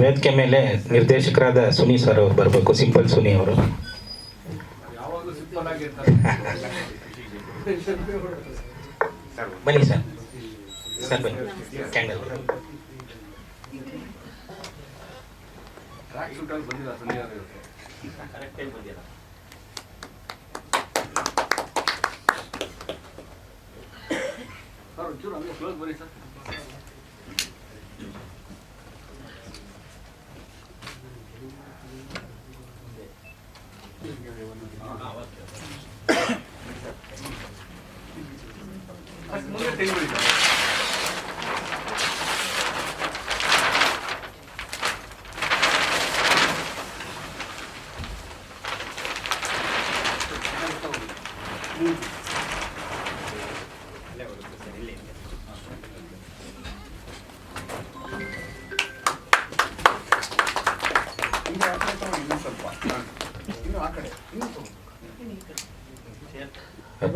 ವೇದಿಕೆ ಮೇಲೆ ನಿರ್ದೇಶಕರಾದ ಸುನಿ ಸರ್ ಅವರು ಬರಬೇಕು. ಸಿಂಪಲ್ ಸುನಿ ಅವರು. ಬನ್ನಿ ಸರ್. ಸರ್ ಬನ್ನಿ. ಕ್ಯಾಂಡಲ್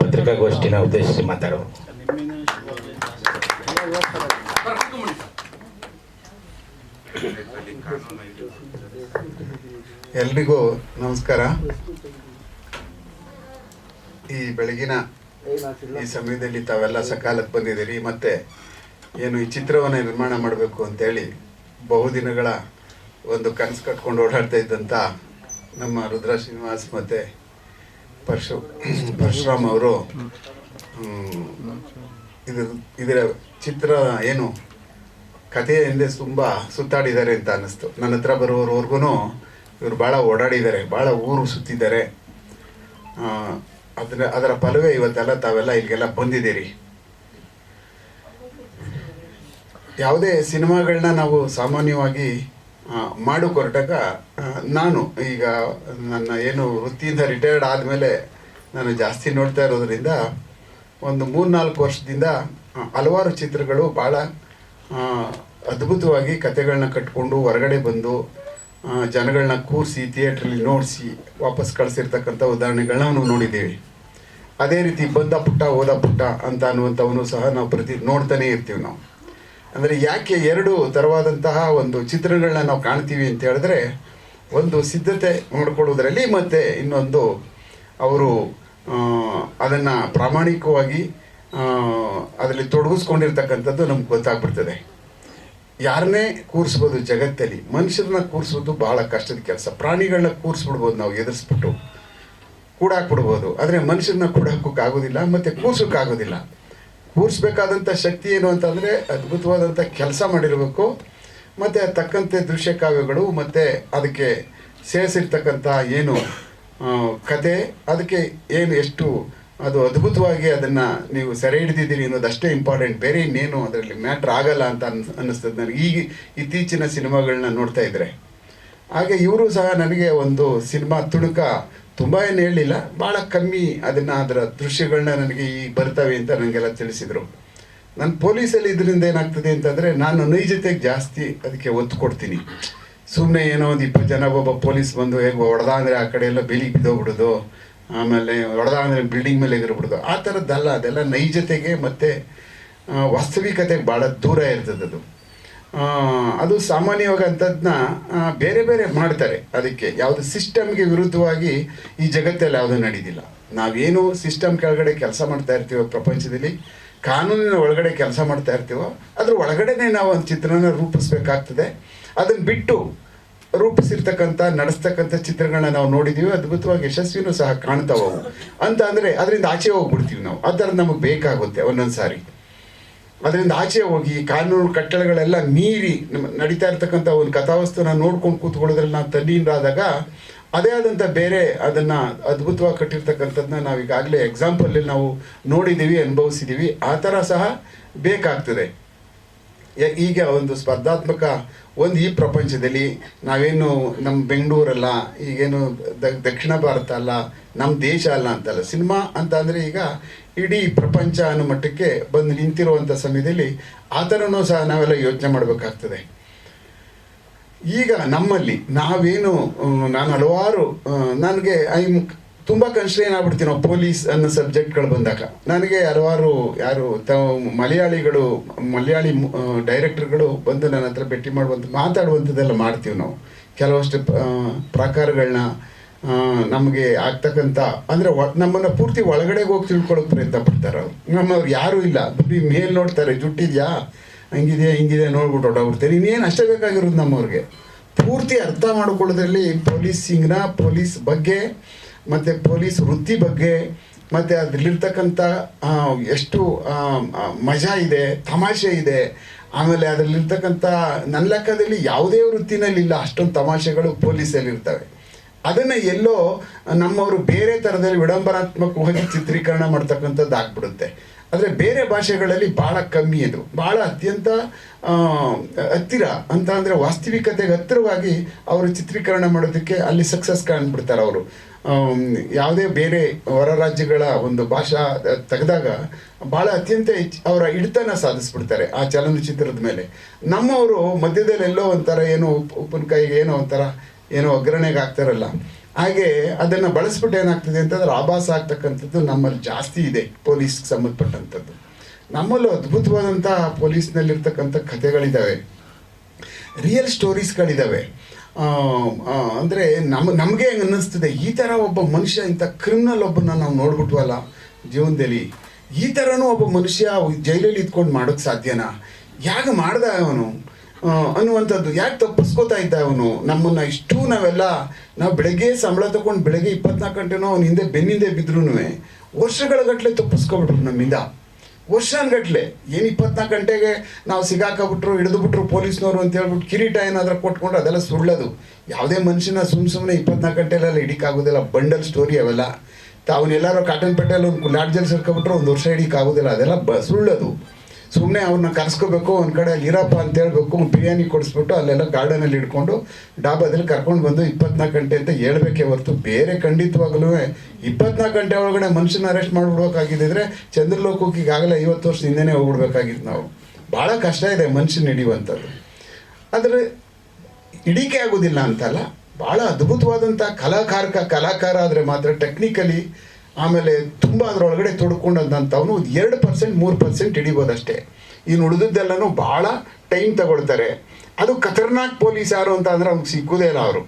ಪತ್ರಿಕಾಗೋಷ್ಠಿನ ಉದ್ದೇಶಿಸಿ ಮಾತಾಡುವ. ಎಲ್ರಿಗೂ ನಮಸ್ಕಾರ. ಈ ಬೆಳಗಿನ ಈ ಸಮಯದಲ್ಲಿ ತಾವೆಲ್ಲ ಸಕಾಲಕ್ಕೆ ಬಂದಿದ್ದೀರಿ. ಮತ್ತೆ ಏನು ಈ ಚಿತ್ರವನ್ನು ನಿರ್ಮಾಣ ಮಾಡಬೇಕು ಅಂತೇಳಿ ಬಹುದಿನಗಳ ಒಂದು ಕನಸು ಕಟ್ಕೊಂಡು ಓಡಾಡ್ತಾ ಇದ್ದಂಥ ನಮ್ಮ ರುದ್ರ ಶ್ರೀನಿವಾಸ್ ಮತ್ತು ಪರಶುರಾಮ್ ಅವರು ಇದರ ಚಿತ್ರ ಏನು ಕಥೆಯ ಹಿಂದೆ ತುಂಬ ಸುತ್ತಾಡಿದ್ದಾರೆ ಅಂತ ಅನ್ನಿಸ್ತು. ನನ್ನ ಹತ್ರ ಬರುವವರೆಗೂ ಇವರು ಭಾಳ ಓಡಾಡಿದ್ದಾರೆ, ಭಾಳ ಊರು ಸುತ್ತಿದ್ದಾರೆ. ಅದರ ಫಲವೇ ಇವತ್ತೆಲ್ಲ ತಾವೆಲ್ಲ ಇಲ್ಲಿಗೆಲ್ಲ ಬಂದಿದ್ದೀರಿ. ಯಾವುದೇ ಸಿನಿಮಾಗಳನ್ನ ನಾವು ಸಾಮಾನ್ಯವಾಗಿ ಮಾಡೋಕೆ ಹೊರಟಾಗ ನಾನು ಈಗ ನನ್ನ ಏನು ವೃತ್ತಿಯಿಂದ ರಿಟೈರ್ಡ್ ಆದಮೇಲೆ ನಾನು ಜಾಸ್ತಿ ನೋಡ್ತಾ ಇರೋದ್ರಿಂದ ಒಂದು 3-4 ವರ್ಷದಿಂದ ಹಲವಾರು ಚಿತ್ರಗಳು ಭಾಳ ಅದ್ಭುತವಾಗಿ ಕತೆಗಳನ್ನ ಕಟ್ಕೊಂಡು ಹೊರಗಡೆ ಬಂದು ಜನಗಳನ್ನ ಕೂರಿಸಿ ಥಿಯೇಟ್ರಲ್ಲಿ ನೋಡಿಸಿ ವಾಪಸ್ ಕಳಿಸಿರ್ತಕ್ಕಂಥ ಉದಾಹರಣೆಗಳನ್ನ ನಾವು ನೋಡಿದ್ದೀವಿ. ಅದೇ ರೀತಿ ಬಂದ ಪುಟ್ಟ ಹೋದ ಪುಟ್ಟ ಅಂತ ಅನ್ನುವಂಥವನು ಸಹ ನಾವು ನೋಡ್ತಾನೆ ಇರ್ತೀವಿ ನಾವು. ಅಂದರೆ ಯಾಕೆ ಎರಡು ಥರವಾದಂತಹ ಒಂದು ಚಿತ್ರಗಳನ್ನ ನಾವು ಕಾಣ್ತೀವಿ ಅಂತ ಹೇಳಿದ್ರೆ, ಒಂದು ಸಿದ್ಧತೆ ಮಾಡಿಕೊಳ್ಳೋದ್ರಲ್ಲಿ ಮತ್ತು ಇನ್ನೊಂದು ಅವರು ಅದನ್ನು ಪ್ರಾಮಾಣಿಕವಾಗಿ ಅದರಲ್ಲಿ ತೊಡಗಿಸ್ಕೊಂಡಿರ್ತಕ್ಕಂಥದ್ದು ನಮ್ಗೆ ಗೊತ್ತಾಗ್ಬಿಡ್ತದೆ. ಯಾರನ್ನೇ ಕೂರಿಸ್ಬೋದು ಜಗತ್ತಲ್ಲಿ, ಮನುಷ್ಯರನ್ನ ಕೂರಿಸೋದು ಬಹಳ ಕಷ್ಟದ ಕೆಲಸ. ಪ್ರಾಣಿಗಳನ್ನ ಕೂರಿಸ್ಬಿಡ್ಬೋದು, ನಾವು ಎದುರಿಸ್ಬಿಟ್ಟು ಕೂಡಾಕ್ಬಿಡ್ಬೋದು. ಆದರೆ ಮನುಷ್ಯರನ್ನ ಕೂಡಾಕೋಕ್ಕಾಗೋದಿಲ್ಲ ಮತ್ತು ಕೂರ್ಸೋಕ್ಕಾಗೋದಿಲ್ಲ. ಕೂರಿಸ್ಬೇಕಾದಂಥ ಶಕ್ತಿ ಏನು ಅಂತಂದರೆ ಅದ್ಭುತವಾದಂಥ ಕೆಲಸ ಮಾಡಿರಬೇಕು, ಮತ್ತು ತಕ್ಕಂತೆ ದೃಶ್ಯ ಕಾವ್ಯಗಳು ಮತ್ತು ಅದಕ್ಕೆ ಸೇರಿಸಿರ್ತಕ್ಕಂಥ ಏನು ಕತೆ, ಅದಕ್ಕೆ ಏನು ಎಷ್ಟು ಅದು ಅದ್ಭುತವಾಗಿ ಅದನ್ನು ನೀವು ಸೆರೆ ಹಿಡಿದಿದ್ದೀರಿ ಅನ್ನೋದಷ್ಟೇ ಇಂಪಾರ್ಟೆಂಟ್. ಬೇರೆ ಇನ್ನೇನು ಅದರಲ್ಲಿ ಮ್ಯಾಟ್ರ್ ಆಗಲ್ಲ ಅಂತ ಅನ್ನಿಸ್ತದೆ ನನಗೆ ಈಗ ಇತ್ತೀಚಿನ ಸಿನಿಮಾಗಳನ್ನ ನೋಡ್ತಾ ಇದ್ದರೆ. ಹಾಗೆ ಇವರು ಸಹ ನನಗೆ ಒಂದು ಸಿನಿಮಾ ತುಣುಕ ತುಂಬ ಏನು ಹೇಳಲಿಲ್ಲ, ಭಾಳ ಕಮ್ಮಿ ಅದರ ದೃಶ್ಯಗಳನ್ನ ನನಗೆ ಈಗ ಬರ್ತವೆ ಅಂತ ನನಗೆಲ್ಲ ತಿಳಿಸಿದರು. ನಾನು ಪೊಲೀಸಲ್ಲಿ ಇದರಿಂದ ಏನಾಗ್ತದೆ ಅಂತಂದರೆ, ನಾನು ನೈಜತೆಗೆ ಜಾಸ್ತಿ ಅದಕ್ಕೆ ಒತ್ತು ಕೊಡ್ತೀನಿ. ಸುಮ್ಮನೆ ಏನೋ ಒಂದು 20 ಜನ ಒಬ್ಬ ಪೊಲೀಸ್ ಬಂದು ಹೇಗೆ ಹೊಡೆದ ಅಂದರೆ ಆ ಕಡೆ ಎಲ್ಲ ಬೆಲಿಗೆ ಬಿದ್ದೋಗ್ಬಿಡೋದು, ಆಮೇಲೆ ಹೊಡೆದ ಅಂದರೆ ಬಿಲ್ಡಿಂಗ್ ಮೇಲೆ ಎಗರ್ಬಿಡೋದು, ಆ ಥರದ್ದಲ್ಲ. ಅದೆಲ್ಲ ನೈಜತೆಗೆ ಮತ್ತು ವಾಸ್ತವಿಕತೆಗೆ ಭಾಳ ದೂರ ಇರ್ತದೆ ಅದು. ಅದು ಸಾಮಾನ್ಯವಾಗಿ ಅಂಥದ್ದನ್ನ ಬೇರೆ ಬೇರೆ ಮಾಡ್ತಾರೆ. ಅದಕ್ಕೆ ಯಾವುದು ಸಿಸ್ಟಮ್ಗೆ ವಿರುದ್ಧವಾಗಿ ಈ ಜಗತ್ತಲ್ಲಿ ಯಾವುದೂ ನಡೀದಿಲ್ಲ. ನಾವೇನು ಸಿಸ್ಟಮ್ ಕೆಳಗಡೆ ಕೆಲಸ ಮಾಡ್ತಾ ಇರ್ತೀವೋ, ಪ್ರಪಂಚದಲ್ಲಿ ಕಾನೂನಿನ ಒಳಗಡೆ ಕೆಲಸ ಮಾಡ್ತಾ ಇರ್ತೀವೋ, ಅದ್ರ ಒಳಗಡೆನೇ ನಾವು ಒಂದು ಚಿತ್ರನ ರೂಪಿಸ್ಬೇಕಾಗ್ತದೆ. ಅದನ್ನು ಬಿಟ್ಟು ರೂಪಿಸಿರ್ತಕ್ಕಂಥ ನಡೆಸ್ತಕ್ಕಂಥ ಚಿತ್ರಗಳನ್ನ ನಾವು ನೋಡಿದ್ದೀವಿ, ಅದ್ಭುತವಾಗಿ ಯಶಸ್ವಿನೂ ಸಹ ಕಾಣ್ತಾವೆ ಅಂತ ಅಂದರೆ ಅದರಿಂದ ಆಚೆ ಹೋಗ್ಬಿಡ್ತೀವಿ ನಾವು. ಆ ಥರ ನಮಗೆ ಬೇಕಾಗುತ್ತೆ ಒಂದೊಂದು ಸಾರಿ. ಅದರಿಂದ ಆಚೆ ಹೋಗಿ ಕಾನೂನು ಕಟ್ಟಳೆಗಳೆಲ್ಲ ಮೀರಿ ನಡೀತಾ ಇರ್ತಕ್ಕಂಥ ಒಂದು ಕಥಾವಸ್ತುನ ನೋಡ್ಕೊಂಡು ಕೂತ್ಕೊಳ್ಳೋದ್ರಲ್ಲಿ ನಾವು ತಲ್ಲೀನರಾದಾಗ ಅದೇ ಆದಂಥ ಬೇರೆ ಅದನ್ನು ಅದ್ಭುತವಾಗಿ ಕಟ್ಟಿರ್ತಕ್ಕಂಥದ್ದನ್ನ ನಾವು ಈಗಾಗಲೇ ಎಕ್ಸಾಂಪಲಲ್ಲಿ ನಾವು ನೋಡಿದ್ದೀವಿ, ಅನುಭವಿಸಿದ್ದೀವಿ. ಆ ಥರ ಸಹ ಬೇಕಾಗ್ತದೆ. ಈಗ ಒಂದು ಸ್ಪರ್ಧಾತ್ಮಕ ಈ ಪ್ರಪಂಚದಲ್ಲಿ ನಾವೇನು ನಮ್ಮ ಬೆಂಗಳೂರಲ್ಲ, ಈಗೇನು ದಕ್ಷಿಣ ಭಾರತ ಅಲ್ಲ, ನಮ್ಮ ದೇಶ ಅಲ್ಲ ಅಂತಲ್ಲ, ಸಿನಿಮಾ ಅಂತ ಅಂದರೆ ಈಗ ಇಡೀ ಪ್ರಪಂಚ ಅನ್ನೋ ಮಟ್ಟಕ್ಕೆ ಬಂದು ನಿಂತಿರುವಂಥ ಸಮಯದಲ್ಲಿ ಆ ಥರನೂ ಸಹ ನಾವೆಲ್ಲ ಯೋಚನೆ ಮಾಡಬೇಕಾಗ್ತದೆ. ಈಗ ನಮ್ಮಲ್ಲಿ ನಾವೇನು ನಾನು ಹಲವಾರು ನನಗೆ ತುಂಬ ಕನ್ಸ್ಟ್ರೈನ್ ಆಗ್ಬಿಡ್ತೀನಿ ನಾವು ಪೊಲೀಸ್ ಅನ್ನೋ ಸಬ್ಜೆಕ್ಟ್ಗಳು ಬಂದಾಗ. ನನಗೆ ಹಲವಾರು ಮಲಯಾಳಿ ಡೈರೆಕ್ಟರ್ಗಳು ಬಂದು ನನ್ನ ಹತ್ರ ಭೇಟಿ ಮಾತಾಡುವಂಥದ್ದೆಲ್ಲ ಮಾಡ್ತೀವಿ ನಾವು. ಕೆಲವಷ್ಟು ಪ್ರಕಾರಗಳನ್ನ ನಮಗೆ ಆಗ್ತಕ್ಕಂಥ ಅಂದರೆ ನಮ್ಮನ್ನು ಪೂರ್ತಿ ಒಳಗಡೆಗೆ ಹೋಗಿ ತಿಳ್ಕೊಳ್ಳೋಕೆ ಪ್ರಯತ್ನ ಪಡ್ತಾರೆ ಅವರು. ನಮ್ಮವ್ರು ಯಾರೂ ಇಲ್ಲ, ಬರೀ ಮೇಲೆ ನೋಡ್ತಾರೆ, ಜುಟ್ಟಿದೆಯಾ ಹಿಂಗಿದೆ ನೋಡ್ಬಿಟ್ಟು ಹೊಟ್ಟೋಗ್ಬಿಡ್ತಾರೆ. ಇನ್ನೇನು ಅಷ್ಟೇ ಬೇಕಾಗಿರೋದು ನಮ್ಮವ್ರಿಗೆ ಪೂರ್ತಿ ಅರ್ಥ ಮಾಡ್ಕೊಳ್ಳೋದ್ರಲ್ಲಿ ಪೊಲೀಸ್ ಬಗ್ಗೆ ಮತ್ತು ಪೊಲೀಸ್ ವೃತ್ತಿ ಬಗ್ಗೆ ಮತ್ತು ಅದರಲ್ಲಿರ್ತಕ್ಕಂಥ ಎಷ್ಟು ಮಜಾ ಇದೆ, ತಮಾಷೆ ಇದೆ. ಆಮೇಲೆ ಅದರಲ್ಲಿರ್ತಕ್ಕಂಥ ನನ್ನ ಲೆಕ್ಕದಲ್ಲಿ ಯಾವುದೇ ವೃತ್ತಿನಲ್ಲಿಲ್ಲ ಅಷ್ಟೊಂದು ತಮಾಷೆಗಳು ಪೊಲೀಸಲ್ಲಿ ಇರ್ತವೆ. ಅದನ್ನು ಎಲ್ಲೋ ನಮ್ಮವರು ಬೇರೆ ಥರದಲ್ಲಿ ವಿಡಂಬನಾತ್ಮಕವಾಗಿ ಚಿತ್ರೀಕರಣ ಮಾಡ್ತಕ್ಕಂಥದ್ದು ಆಗ್ಬಿಡುತ್ತೆ. ಆದರೆ ಬೇರೆ ಭಾಷೆಗಳಲ್ಲಿ ಭಾಳ ಕಮ್ಮಿ ಇದು, ಭಾಳ ಅತ್ಯಂತ ಹತ್ತಿರ ಅಂತ ಅಂದರೆ ವಾಸ್ತವಿಕತೆಗೆ ಹತ್ತಿರವಾಗಿ ಅವರು ಚಿತ್ರೀಕರಣ ಮಾಡೋದಕ್ಕೆ ಅಲ್ಲಿ ಸಕ್ಸಸ್ ಕಾಣ್ಬಿಡ್ತಾರೆ ಅವರು. ಯಾವುದೇ ಬೇರೆ ಹೊರ ರಾಜ್ಯಗಳ ಒಂದು ಭಾಷಾ ತೆಗೆದಾಗ ಭಾಳ ಅತ್ಯಂತ ಅವರ ಹಿಡಿತನ ಸಾಧಿಸ್ಬಿಡ್ತಾರೆ ಆ ಚಲನಚಿತ್ರದ ಮೇಲೆ. ನಮ್ಮವರು ಮಧ್ಯದಲ್ಲಿ ಎಲ್ಲೋ ಒಂಥರ ಉಪ್ಪಿನಕಾಯಿಗೆ ಏನೋ ಒಗ್ಗರಣೆಗೆ ಹಾಕ್ತಾರಲ್ಲ, ಹಾಗೆ ಅದನ್ನು ಬಳಸ್ಬಿಟ್ಟು ಏನಾಗ್ತದೆ ಅಂತಂದ್ರೆ ಆಭಾಸ ಆಗ್ತಕ್ಕಂಥದ್ದು ನಮ್ಮಲ್ಲಿ ಜಾಸ್ತಿ ಇದೆ ಪೊಲೀಸ್ಗೆ ಸಂಬಂಧಪಟ್ಟಂಥದ್ದು. ನಮ್ಮಲ್ಲೂ ಅದ್ಭುತವಾದಂಥ ಪೊಲೀಸ್ನಲ್ಲಿರ್ತಕ್ಕಂಥ ಕಥೆಗಳಿದ್ದಾವೆ, ರಿಯಲ್ ಸ್ಟೋರೀಸ್ಗಳಿದ್ದಾವೆ. ಅಂದರೆ ನಮಗೆ ಹೆಂಗೆ ಅನ್ನಿಸ್ತದೆ, ಈ ಥರ ಒಬ್ಬ ಮನುಷ್ಯ, ಇಂಥ ಕ್ರಿಮಿನಲ್ ಒಬ್ಬನ ನಾವು ನೋಡ್ಬಿಟ್ವಲ್ಲ ಜೀವನದಲ್ಲಿ, ಈ ಥರನೂ ಒಬ್ಬ ಮನುಷ್ಯ ಜೈಲಲ್ಲಿ ಇದ್ಕೊಂಡು ಮಾಡೋಕ್ಕೆ ಸಾಧ್ಯನಾ, ಯಾಕೆ ಮಾಡ್ದ ಅವನು ಅನ್ನುವಂಥದ್ದು, ಯಾಕೆ ತಪ್ಪಿಸ್ಕೋತಾ ಇದ್ದ ಅವನು ನಮ್ಮನ್ನು ಇಷ್ಟು ನಾವು ಬೆಳಗ್ಗೆ ಸಂಬಳ ತೊಗೊಂಡು ಬೆಳಗ್ಗೆ 24 ಗಂಟೆನೂ ಅವ್ನ ಹಿಂದೆ ಬೆನ್ನಿಂದೆ ಬಿದ್ರೂ ವರ್ಷಗಳ ಗಟ್ಟಲೆ ತಪ್ಪಿಸ್ಕೊಬಿಟ್ರು ನಮ್ಮಿಂದ, ವರ್ಷಾನ್ಗಟ್ಲೆ. ಏನು 24 ಗಂಟೆಗೆ ನಾವು ಸಿಗಾಕಬಿಟ್ರು, ಹಿಡಿದುಬಿಟ್ರು ಪೊಲೀಸ್ನವರು ಅಂತ ಹೇಳ್ಬಿಟ್ಟು ಕಿರೀಟ ಏನಾದರೂ ಕೊಟ್ಕೊಂಡ್ರೆ ಅದೆಲ್ಲ ಸುಳ್ಳದು. ಯಾವುದೇ ಮನುಷ್ಯನ ಸುಮ್ಮನೆ 24 ಗಂಟೆಲೆಲ್ಲ ಹಿಡಿಕಾಗೋದಿಲ್ಲ. ಬಂಡಲ್ ಸ್ಟೋರಿ ಅವೆಲ್ಲ. ಅವನ್ನೆಲ್ಲರೂ ಕಾಟನ್ ಪೇಟೆಯಲ್ಲಿ ಒಂದು ಲಾಡ್ಜಲ್ಲಿ ಸೇರ್ಕೊಬಿಟ್ರೆ 1 ವರ್ಷ ಹಿಡಿಕಾಗೋದಿಲ್ಲ, ಅದೆಲ್ಲ ಸುಳ್ಳದು. ಸುಮ್ಮನೆ ಅವ್ರನ್ನ ಕರೆಸ್ಕೋಬೇಕು, ಒಂದು ಕಡೆ ಅಲ್ಲಿ ಇರಪ್ಪ ಅಂತ ಹೇಳ್ಬೇಕು, ಒಂದು ಬಿರಿಯಾನಿ ಕೊಡಿಸ್ಬಿಟ್ಟು ಅಲ್ಲೆಲ್ಲ ಗಾರ್ಡನಲ್ಲಿ ಇಟ್ಕೊಂಡು ಡಾಬಾದಲ್ಲಿ ಕರ್ಕೊಂಡು ಬಂದು 24 ಗಂಟೆ ಅಂತ ಹೇಳ್ಬೇಕೇ ಹೊರತು ಬೇರೆ ಖಂಡಿತವಾಗಲೂ 24 ಗಂಟೆ ಒಳಗಡೆ ಮನುಷ್ಯನ ಅರೆಸ್ಟ್ ಮಾಡಿಬಿಡ್ಬೇಕಾಗಿದ್ದರೆ ಚಂದ್ರಲೋಕಕ್ಕೆ ಈಗಾಗಲೇ 50 ವರ್ಷದ ಹಿಂದೆನೇ ಹೋಗ್ಬಿಡ್ಬೇಕಾಗಿತ್ತು ನಾವು. ಭಾಳ ಕಷ್ಟ ಇದೆ ಮನುಷ್ಯನ ಹಿಡಿಯುವಂಥದ್ದು. ಆದರೆ ಹಿಡಿಕೆ ಆಗೋದಿಲ್ಲ ಅಂತಲ್ಲ, ಭಾಳ ಅದ್ಭುತವಾದಂಥ ಕಲಾಕಾರ ಆದರೆ ಮಾತ್ರ ಟೆಕ್ನಿಕಲಿ ಆಮೇಲೆ ತುಂಬ ಅದರೊಳಗಡೆ ತೊಡ್ಕೊಂಡಂಥವನು 2% 3% ಹಿಡಿಬೋದಷ್ಟೇ. ಇನ್ನು ಉಳಿದದ್ದೆಲ್ಲನೂ ಭಾಳ ಟೈಮ್ ತಗೊಳ್ತಾರೆ. ಅದು ಖತರ್ನಾಕ್ ಪೊಲೀಸ್ ಯಾರು ಅಂತ ಅಂದರೆ ಅವ್ನಿಗೆ ಸಿಕ್ಕೋದೇ ಇಲ್ಲ. ಅವರು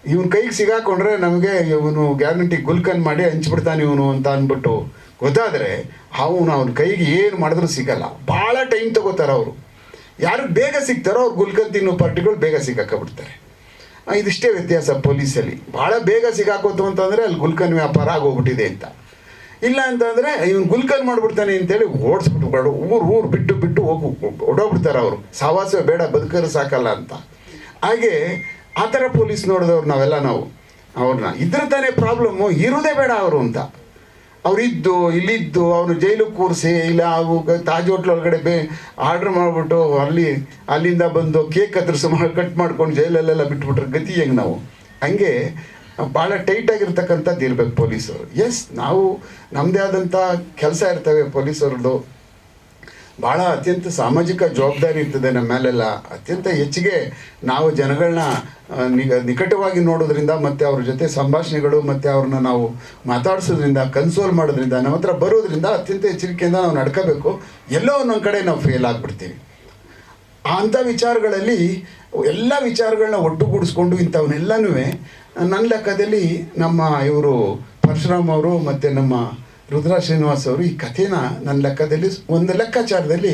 ಇವನ ಕೈಗೆ ಸಿಗಾಕೊಂಡ್ರೆ ನಮಗೆ ಇವನು ಗ್ಯಾರಂಟಿ ಗುಲ್ಕನ್ ಮಾಡಿ ಹಂಚ್ಬಿಡ್ತಾನೆ ಇವನು ಅಂತ ಅಂದ್ಬಿಟ್ಟು ಗೊತ್ತಾದರೆ ಅವನ ಕೈಗೆ ಏನು ಮಾಡಿದ್ರೂ ಸಿಗಲ್ಲ. ಭಾಳ ಟೈಮ್ ತಗೋತಾರೆ ಅವರು. ಯಾರು ಬೇಗ ಸಿಗ್ತಾರೋ ಅವ್ರು ಗುಲ್ಕನ್ ತಿನ್ನೋ ಪಾರ್ಟಿಗಳು ಬೇಗ ಸಿಗಾಕಬಿಡ್ತಾರೆ. ಇದಿಷ್ಟೇ ವ್ಯತ್ಯಾಸ ಪೊಲೀಸಲ್ಲಿ. ಭಾಳ ಬೇಗ ಸಿಗಾಕೋತು ಅಂತಂದರೆ ಅಲ್ಲಿ ಗುಲ್ಕನ್ ವ್ಯಾಪಾರ ಆಗೋಗ್ಬಿಟ್ಟಿದೆ ಅಂತ. ಇಲ್ಲ ಅಂತಂದರೆ ಇವನು ಗುಲ್ಕನ್ ಮಾಡಿಬಿಡ್ತಾನೆ ಅಂತೇಳಿ ಓಡಿಸ್ಬಿಟ್ಟು ಊರು ಬಿಟ್ಟು ಹೊಡೋಗ್ಬಿಡ್ತಾರೆ ಅವರು. ಸಹವಾಸ ಬೇಡ, ಬದುಕರು ಸಾಕಲ್ಲ ಅಂತ. ಹಾಗೆ ಆ ಥರ ಪೊಲೀಸ್ ನೋಡಿದವ್ರು ನಾವು ಅವ್ರನ್ನ ಇದ್ರ ತಾನೇ ಪ್ರಾಬ್ಲಮ್ಮು, ಇರೋದೇ ಬೇಡ ಅವರು ಅಂತ. ಅವರಿದ್ದು ಇಲ್ಲಿದ್ದು ಅವನು ಜೈಲಿಗೆ ಕೂರಿಸಿ, ಇಲ್ಲ ಅವು ತಾಜ್ ಹೋಟ್ಲ್ ಒಳಗಡೆ ಆರ್ಡ್ರ್ ಮಾಡಿಬಿಟ್ಟು ಅಲ್ಲಿಂದ ಬಂದು ಕೇಕ್ ಕಟ್ ಮಾಡ್ಕೊಂಡು ಜೈಲಲ್ಲೆಲ್ಲ ಬಿಟ್ಬಿಟ್ರೆ ಗತಿ ಹೆಂಗೆ ನಾವು? ಹಂಗೆ ಭಾಳ ಟೈಟಾಗಿರ್ತಕ್ಕಂಥದ್ದು ಇರಬೇಕು ಪೊಲೀಸರು. ಎಸ್, ನಾವು ನಮ್ಮದೇ ಆದಂಥ ಕೆಲಸ ಇರ್ತವೆ ಪೊಲೀಸರದ್ದು. ಭಾಳ ಅತ್ಯಂತ ಸಾಮಾಜಿಕ ಜವಾಬ್ದಾರಿ ಇರ್ತದೆ ನಮ್ಮ ಮೇಲೆಲ್ಲ. ಅತ್ಯಂತ ಹೆಚ್ಚಿಗೆ ನಾವು ಜನಗಳನ್ನ ನಿಕಟವಾಗಿ ನೋಡೋದ್ರಿಂದ ಮತ್ತು ಅವ್ರ ಜೊತೆ ಸಂಭಾಷಣೆಗಳು ಮತ್ತು ಅವ್ರನ್ನ ನಾವು ಮಾತಾಡಿಸೋದ್ರಿಂದ, ಕನ್ಸೋಲ್ ಮಾಡೋದ್ರಿಂದ, ನಮ್ಮ ಹತ್ರ ಬರೋದ್ರಿಂದ ಅತ್ಯಂತ ಎಚ್ಚರಿಕೆಯಿಂದ ನಾವು ನಡ್ಕೋಬೇಕು. ಎಲ್ಲೋ ಒಂದೊಂದು ಕಡೆ ನಾವು ಫೇಲ್ ಆಗಿಬಿಡ್ತೀವಿ. ಅಂಥ ವಿಚಾರಗಳಲ್ಲಿ ಎಲ್ಲ ವಿಚಾರಗಳನ್ನ ಒಟ್ಟುಗೂಡಿಸ್ಕೊಂಡು ಇಂಥವನ್ನೆಲ್ಲನೂ ನನ್ನ ಲೆಕ್ಕದಲ್ಲಿ ನಮ್ಮ ಇವರು ಪರಶುರಾಮ್ ಅವರು ಮತ್ತು ನಮ್ಮ ರುದ್ರಾ ಶ್ರೀನಿವಾಸ್ ಅವರು ಈ ಕಥೆನ ನನ್ನ ಲೆಕ್ಕದಲ್ಲಿ ಒಂದು ಲೆಕ್ಕಾಚಾರದಲ್ಲಿ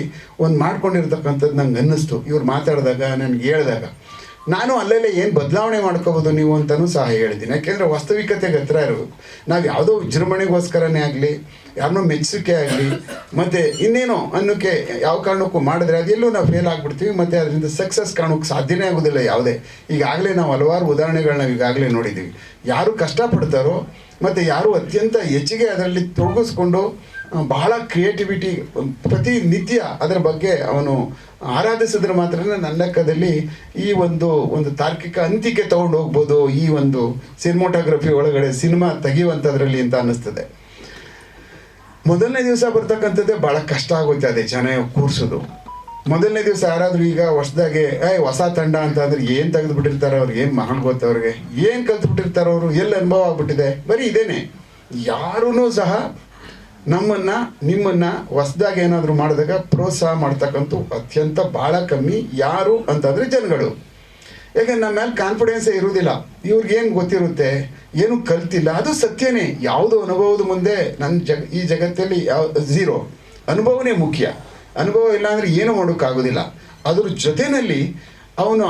ಮಾಡ್ಕೊಂಡಿರ್ತಕ್ಕಂಥದ್ದು ನಂಗೆ ಅನ್ನಿಸ್ತು. ಇವ್ರು ಮಾತಾಡಿದಾಗ, ನನಗೆ ಹೇಳಿದಾಗ ನಾನು ಅಲ್ಲಲ್ಲೇ ಏನು ಬದಲಾವಣೆ ಮಾಡ್ಕೋಬೋದು ನೀವು ಅಂತಲೂ ಸಹ ಹೇಳಿದ್ದೀನಿ. ಯಾಕೆಂದರೆ ವಾಸ್ತವಿಕತೆಗೆ ಹತ್ರ ಇರಬೇಕು. ನಾವು ಯಾವುದೋ ವಿಜೃಂಭಣೆಗೋಸ್ಕರನೇ ಆಗಲಿ, ಯಾರನ್ನೋ ಮೆಚ್ಚುಗೆ ಆಗಲಿ, ಮತ್ತು ಇನ್ನೇನೋ ಅನ್ನೋಕ್ಕೆ ಯಾವ ಕಾರಣಕ್ಕೂ ಮಾಡಿದ್ರೆ ಅದೆಲ್ಲೂ ನಾವು ಫೇಲ್ ಆಗಿಬಿಡ್ತೀವಿ, ಮತ್ತು ಅದರಿಂದ ಸಕ್ಸಸ್ ಕಾಣೋಕ್ಕೆ ಸಾಧ್ಯನೇ ಆಗೋದಿಲ್ಲ ಯಾವುದೇ. ಈಗಾಗಲೇ ನಾವು ಹಲವಾರು ಉದಾಹರಣೆಗಳನ್ನ ಈಗಾಗಲೇ ನೋಡಿದ್ದೀವಿ. ಯಾರು ಕಷ್ಟಪಡ್ತಾರೋ ಮತ್ತು ಯಾರು ಅತ್ಯಂತ ಹೆಚ್ಚಿಗೆ ಅದರಲ್ಲಿ ತೊಡಗಿಸ್ಕೊಂಡು ಬಹಳ ಕ್ರಿಯೇಟಿವಿಟಿ ಪ್ರತಿನಿತ್ಯ ಅದರ ಬಗ್ಗೆ ಅವನು ಆರಾಧಿಸಿದ್ರೆ ಮಾತ್ರ ನನ್ನ ಲೆಕ್ಕದಲ್ಲಿ ಈ ಒಂದು ತಾರ್ಕಿಕ ಅಂತ್ಯಕ್ಕೆ ತೊಗೊಂಡು ಹೋಗ್ಬೋದು ಈ ಒಂದು ಸಿನಿಮಾಟೋಗ್ರಫಿ ಒಳಗಡೆ ಸಿನಿಮಾ ತೆಗೆಯುವಂಥದ್ರಲ್ಲಿ ಅಂತ ಅನ್ನಿಸ್ತದೆ. ಮೊದಲನೇ ದಿವಸ ಬರ್ತಕ್ಕಂಥದ್ದೇ ಭಾಳ ಕಷ್ಟ ಆಗುತ್ತೆ, ಅದೇ ಜನ ಕೂರಿಸೋದು. ಮೊದಲನೇ ದಿವಸ ಯಾರಾದರೂ ಈಗ ಹೊಸದಾಗೆ ಹೊಸ ತಂಡ ಅಂತ ಅಂದ್ರೆ ಏನು ತೆಗೆದುಬಿಟ್ಟಿರ್ತಾರೆ ಅವ್ರಿಗೆ, ಏನು ಮಹಾನ್ ಗೊತ್ತು ಅವ್ರಿಗೆ, ಏನು ಕಲ್ತ್ಬಿಟ್ಟಿರ್ತಾರೆ ಅವರು, ಎಲ್ಲಿ ಅನುಭವ ಆಗ್ಬಿಟ್ಟಿದೆ, ಬರೀ ಇದೇನೆ. ಯಾರೂ ಸಹ ನಿಮ್ಮನ್ನು ಹೊಸದಾಗಿ ಏನಾದರೂ ಮಾಡಿದಾಗ ಪ್ರೋತ್ಸಾಹ ಮಾಡ್ತಕ್ಕಂಥ ಅತ್ಯಂತ ಭಾಳ ಕಮ್ಮಿ. ಯಾರು ಅಂತಂದರೆ ಜನಗಳು. ಯಾಕಂದ್ರೆ ನಮ್ಮ ಮೇಲೆ ಕಾನ್ಫಿಡೆನ್ಸೇ ಇರೋದಿಲ್ಲ. ಇವ್ರಿಗೇನು ಗೊತ್ತಿರುತ್ತೆ, ಏನು ಕಲ್ತಿಲ್ಲ, ಅದು ಸತ್ಯನೇ. ಯಾವುದೋ ಅನುಭವದ ಮುಂದೆ ಈ ಜಗತ್ತಲ್ಲಿ ಝೀರೋ. ಅನುಭವನೇ ಮುಖ್ಯ. ಅನುಭವ ಇಲ್ಲ ಅಂದರೆ ಏನೂ ಮಾಡೋಕ್ಕಾಗೋದಿಲ್ಲ. ಅದ್ರ ಜೊತೆಯಲ್ಲಿ ಅವನು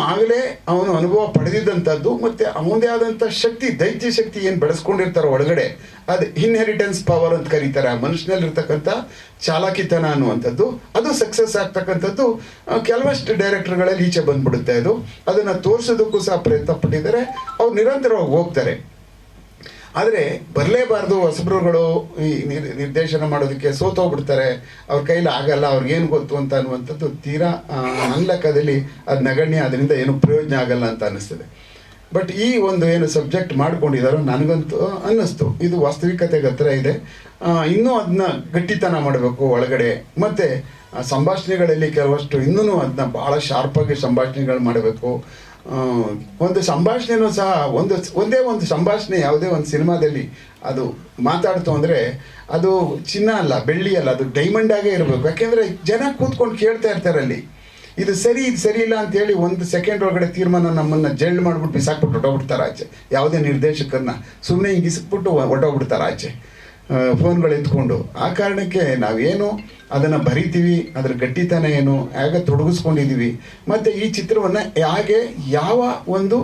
ಅನುಭವ ಪಡೆದಿದ್ದಂಥದ್ದು ಮತ್ತು ಅವನದೇ ಆದಂಥ ಶಕ್ತಿ, ದೈತ್ಯ ಶಕ್ತಿ ಏನು ಬೆಳೆಸ್ಕೊಂಡಿರ್ತಾರೋ ಒಳಗಡೆ, ಅದು ಇನ್ಹೆರಿಟೆನ್ಸ್ ಪವರ್ ಅಂತ ಕರೀತಾರೆ. ಆ ಮನುಷ್ಯನಲ್ಲಿರ್ತಕ್ಕಂಥ ಚಾಲಾಕಿತನ ಅನ್ನುವಂಥದ್ದು, ಅದು ಸಕ್ಸಸ್ ಆಗ್ತಕ್ಕಂಥದ್ದು ಕೆಲವಷ್ಟು ಡೈರೆಕ್ಟರ್ಗಳಲ್ಲಿ ಈಚೆ ಬಂದ್ಬಿಡುತ್ತೆ. ಅದನ್ನು ತೋರಿಸೋದಕ್ಕೂ ಸಹ ಪ್ರಯತ್ನ ಪಟ್ಟಿದ್ದಾರೆ. ಅವ್ರು ನಿರಂತರವಾಗಿ ಹೋಗ್ತಾರೆ. ಆದರೆ ಬರಲೇಬಾರ್ದು ಹೊಸಬ್ರುಗಳು ಈ ನಿರ್ದೇಶನ ಮಾಡೋದಕ್ಕೆ ಸೋತೋಗ್ಬಿಡ್ತಾರೆ, ಅವ್ರ ಕೈಲಿ ಆಗಲ್ಲ, ಅವ್ರಿಗೇನು ಗೊತ್ತು ಅಂತ ಅನ್ನುವಂಥದ್ದು ತೀರಾ ನನ್ನ ಲೆಕ್ಕದಲ್ಲಿ ಅದು ನಗಣ್ಯ. ಅದರಿಂದ ಏನು ಪ್ರಯೋಜನ ಆಗಲ್ಲ ಅಂತ ಅನ್ನಿಸ್ತದೆ. ಬಟ್ ಈ ಒಂದು ಏನು ಸಬ್ಜೆಕ್ಟ್ ಮಾಡ್ಕೊಂಡಿದ್ದಾರೋ ನನಗಂತೂ ಅನ್ನಿಸ್ತು ಇದು ವಾಸ್ತವಿಕತೆಗೆ ಹತ್ರ ಇದೆ. ಇನ್ನೂ ಅದನ್ನ ಗಟ್ಟಿತನ ಮಾಡಬೇಕು ಒಳಗಡೆ. ಮತ್ತು ಸಂಭಾಷಣೆಗಳಲ್ಲಿ ಕೆಲವಷ್ಟು ಇನ್ನೂ ಅದನ್ನ ಭಾಳ ಶಾರ್ಪಾಗಿ ಸಂಭಾಷಣೆಗಳು ಮಾಡಬೇಕು. ಒಂದು ಸಂಭಾಷಣೆನೂ ಸಹ ಒಂದೇ ಒಂದು ಸಂಭಾಷಣೆ ಯಾವುದೇ ಒಂದು ಸಿನಿಮಾದಲ್ಲಿ ಅದು ಮಾತಾಡ್ತು ಅಂದರೆ ಅದು ಚಿನ್ನ ಅಲ್ಲ, ಬೆಳ್ಳಿ ಅಲ್ಲ, ಅದು ಡೈಮಂಡ್ ಆಗೇ ಇರಬೇಕು. ಯಾಕೆಂದರೆ ಜನ ಕೂತ್ಕೊಂಡು ಕೇಳ್ತಾ ಇರ್ತಾರೆ ಅಲ್ಲಿ, ಇದು ಸರಿ ಇಲ್ಲ ಅಂತೇಳಿ 1 ಸೆಕೆಂಡ್ ಒಳಗಡೆ ತೀರ್ಮಾನ ನಮ್ಮನ್ನು ಜೈಲ್ ಮಾಡಿಬಿಟ್ಟು ಬಿಸಾಕ್ಬಿಟ್ಟು ಹೊಟ್ಟೋಗ್ಬಿಡ್ತಾರೆ ಆಚೆ. ಯಾವುದೇ ನಿರ್ದೇಶಕರನ್ನ ಸುಮ್ಮನೆ ಹಿಂಗೆ ಇಸ್ಬಿಟ್ಟು ಹೊಟ್ಟೋಗ್ಬಿಡ್ತಾರೆ ಆಚೆ ಫೋನ್ಗಳು ಎತ್ಕೊಂಡು. ಆ ಕಾರಣಕ್ಕೆ ನಾವೇನು ಅದನ್ನು ಬರಿತೀವಿ, ಅದರ ಗಟ್ಟಿತನ ಏನು, ಹೇಗೆ ತೊಡಗಿಸ್ಕೊಂಡಿದ್ದೀವಿ, ಮತ್ತು ಈ ಚಿತ್ರವನ್ನು ಹೇಗೆ ಯಾವ ಒಂದು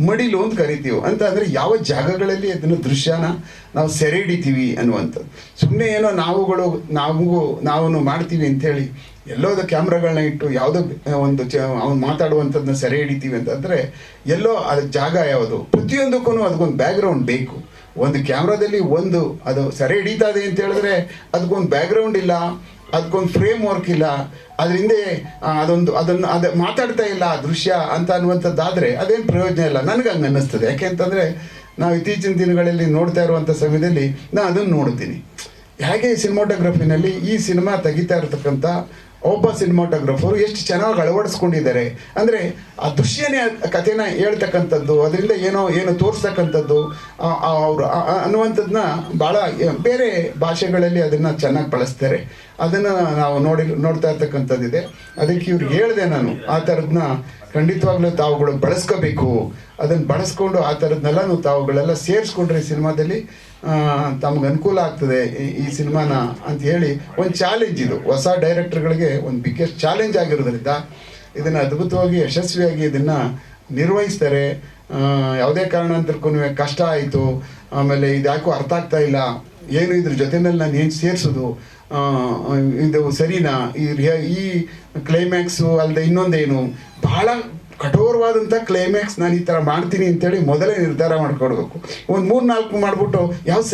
ಮಡಿಲು ಅಂತ ಕರಿತೀವಿ ಅಂತ ಅಂದರೆ ಯಾವ ಜಾಗಗಳಲ್ಲಿ ಅದನ್ನು ದೃಶ್ಯನ ನಾವು ಸೆರೆ ಹಿಡಿತೀವಿ ಅನ್ನುವಂಥದ್ದು. ಸುಮ್ಮನೆ ಏನೋ ನಾವು ಮಾಡ್ತೀವಿ ಅಂಥೇಳಿ ಎಲ್ಲೋದು ಕ್ಯಾಮ್ರಾಗಳನ್ನ ಇಟ್ಟು ಯಾವುದೋ ಅವ್ನು ಮಾತಾಡುವಂಥದ್ದನ್ನ ಸೆರೆ ಹಿಡಿತೀವಿ ಅಂತಂದರೆ ಎಲ್ಲೋ ಅದು ಜಾಗ ಯಾವುದು, ಪ್ರತಿಯೊಂದಕ್ಕೂ ಅದಕ್ಕೊಂದು ಬ್ಯಾಕ್ಗ್ರೌಂಡ್ ಬೇಕು. ಒಂದು ಕ್ಯಾಮ್ರಾದಲ್ಲಿ ಅದು ಸೆರೆ ಹಿಡಿತಾ ಇದೆ ಅಂತ ಹೇಳಿದ್ರೆ ಅದಕ್ಕೊಂದು ಬ್ಯಾಕ್ಗ್ರೌಂಡ್ ಇಲ್ಲ, ಅದಕ್ಕೊಂದು ಫ್ರೇಮ್ ವರ್ಕ್ ಇಲ್ಲ, ಅದರಿಂದ ಅದು ಮಾತಾಡ್ತಾ ಇಲ್ಲ ಆ ದೃಶ್ಯ ಅಂತ ಅನ್ನುವಂಥದ್ದಾದರೆ ಅದೇನು ಪ್ರಯೋಜನ ಇಲ್ಲ. ನನಗೆ ಹಂಗೆ ಅನ್ನಿಸ್ತದೆ. ಯಾಕೆ ಅಂತಂದರೆ ನಾವು ಇತ್ತೀಚಿನ ದಿನಗಳಲ್ಲಿ ನೋಡ್ತಾ ಇರುವಂಥ ಸಮಯದಲ್ಲಿ ನಾನು ಅದನ್ನು ನೋಡ್ತೀನಿ. ಹೇಗೆ ಸಿನಿಮಾಟೋಗ್ರಫಿನಲ್ಲಿ ಈ ಸಿನಿಮಾ ತೆಗಿತಾ ಇರತಕ್ಕಂಥ ಒಬ್ಬ ಸಿನಿಮಾಟೋಗ್ರಫರು ಎಷ್ಟು ಚೆನ್ನಾಗಿ ಅಳವಡಿಸ್ಕೊಂಡಿದ್ದಾರೆ ಅಂದರೆ ಆ ದೃಶ್ಯನೇ ಕಥೆನ ಹೇಳ್ತಕ್ಕಂಥದ್ದು, ಅದರಿಂದ ಏನೋ ತೋರಿಸ್ತಕ್ಕಂಥದ್ದು ಅವರು ಅನ್ನುವಂಥದ್ದನ್ನ ಭಾಳ ಬೇರೆ ಭಾಷೆಗಳಲ್ಲಿ ಅದನ್ನು ಚೆನ್ನಾಗಿ ಬಳಸ್ತಾರೆ. ಅದನ್ನು ನಾವು ನೋಡ್ತಾ ಇರ್ತಕ್ಕಂಥದ್ದಿದೆ. ಅದಕ್ಕೆ ಇವ್ರಿಗೆ ಹೇಳಿದೆ ನಾನು, ಆ ಥರದನ್ನ ಖಂಡಿತವಾಗ್ಲೂ ತಾವುಗಳು ಬಳಸ್ಕೋಬೇಕು. ಅದನ್ನು ಬಳಸ್ಕೊಂಡು ಆ ಥರದ್ನೆಲ್ಲ ತಾವುಗಳೆಲ್ಲ ಸೇರಿಸ್ಕೊಂಡ್ರೆ ಸಿನಿಮಾದಲ್ಲಿ ತಮ್ಗೆ ಅನುಕೂಲ ಆಗ್ತದೆ ಈ ಸಿನಿಮಾನ ಅಂತ ಹೇಳಿ ಒಂದು ಚಾಲೆಂಜ್. ಇದು ಹೊಸ ಡೈರೆಕ್ಟರ್ಗಳಿಗೆ ಒಂದು ಬಿಗ್ಗೆಸ್ಟ್ ಚಾಲೆಂಜ್ ಆಗಿರೋದ್ರಿಂದ ಇದನ್ನು ಅದ್ಭುತವಾಗಿ ಯಶಸ್ವಿಯಾಗಿ ಇದನ್ನು ನಿರ್ವಹಿಸ್ತಾರೆ. ಯಾವುದೇ ಕಾರಣಾಂತರಕ್ಕೂ ಕಷ್ಟ ಆಯಿತು, ಆಮೇಲೆ ಇದು ಯಾಕೋ ಅರ್ಥ ಆಗ್ತಾ ಇಲ್ಲ, ಏನು ಇದ್ರ ಜೊತೆನಲ್ಲಿ ನಾನು ಏನು ಸೇರಿಸೋದು, ಇದು ಸರಿನಾ, ಈ ಕ್ಲೈಮ್ಯಾಕ್ಸು ಅಲ್ಲದೆ ಇನ್ನೊಂದೇನು, ಭಾಳ ಕಠೋರವಾದಂಥ ಕ್ಲೈಮ್ಯಾಕ್ಸ್ ನಾನು ಈ ಥರ ಮಾಡ್ತೀನಿ ಅಂತೇಳಿ ಮೊದಲೇ ನಿರ್ಧಾರ ಮಾಡ್ಕೊಡ್ಬೇಕು. ಒಂದು 3-4 ಮಾಡಿಬಿಟ್ಟು ಯಾವ್ದು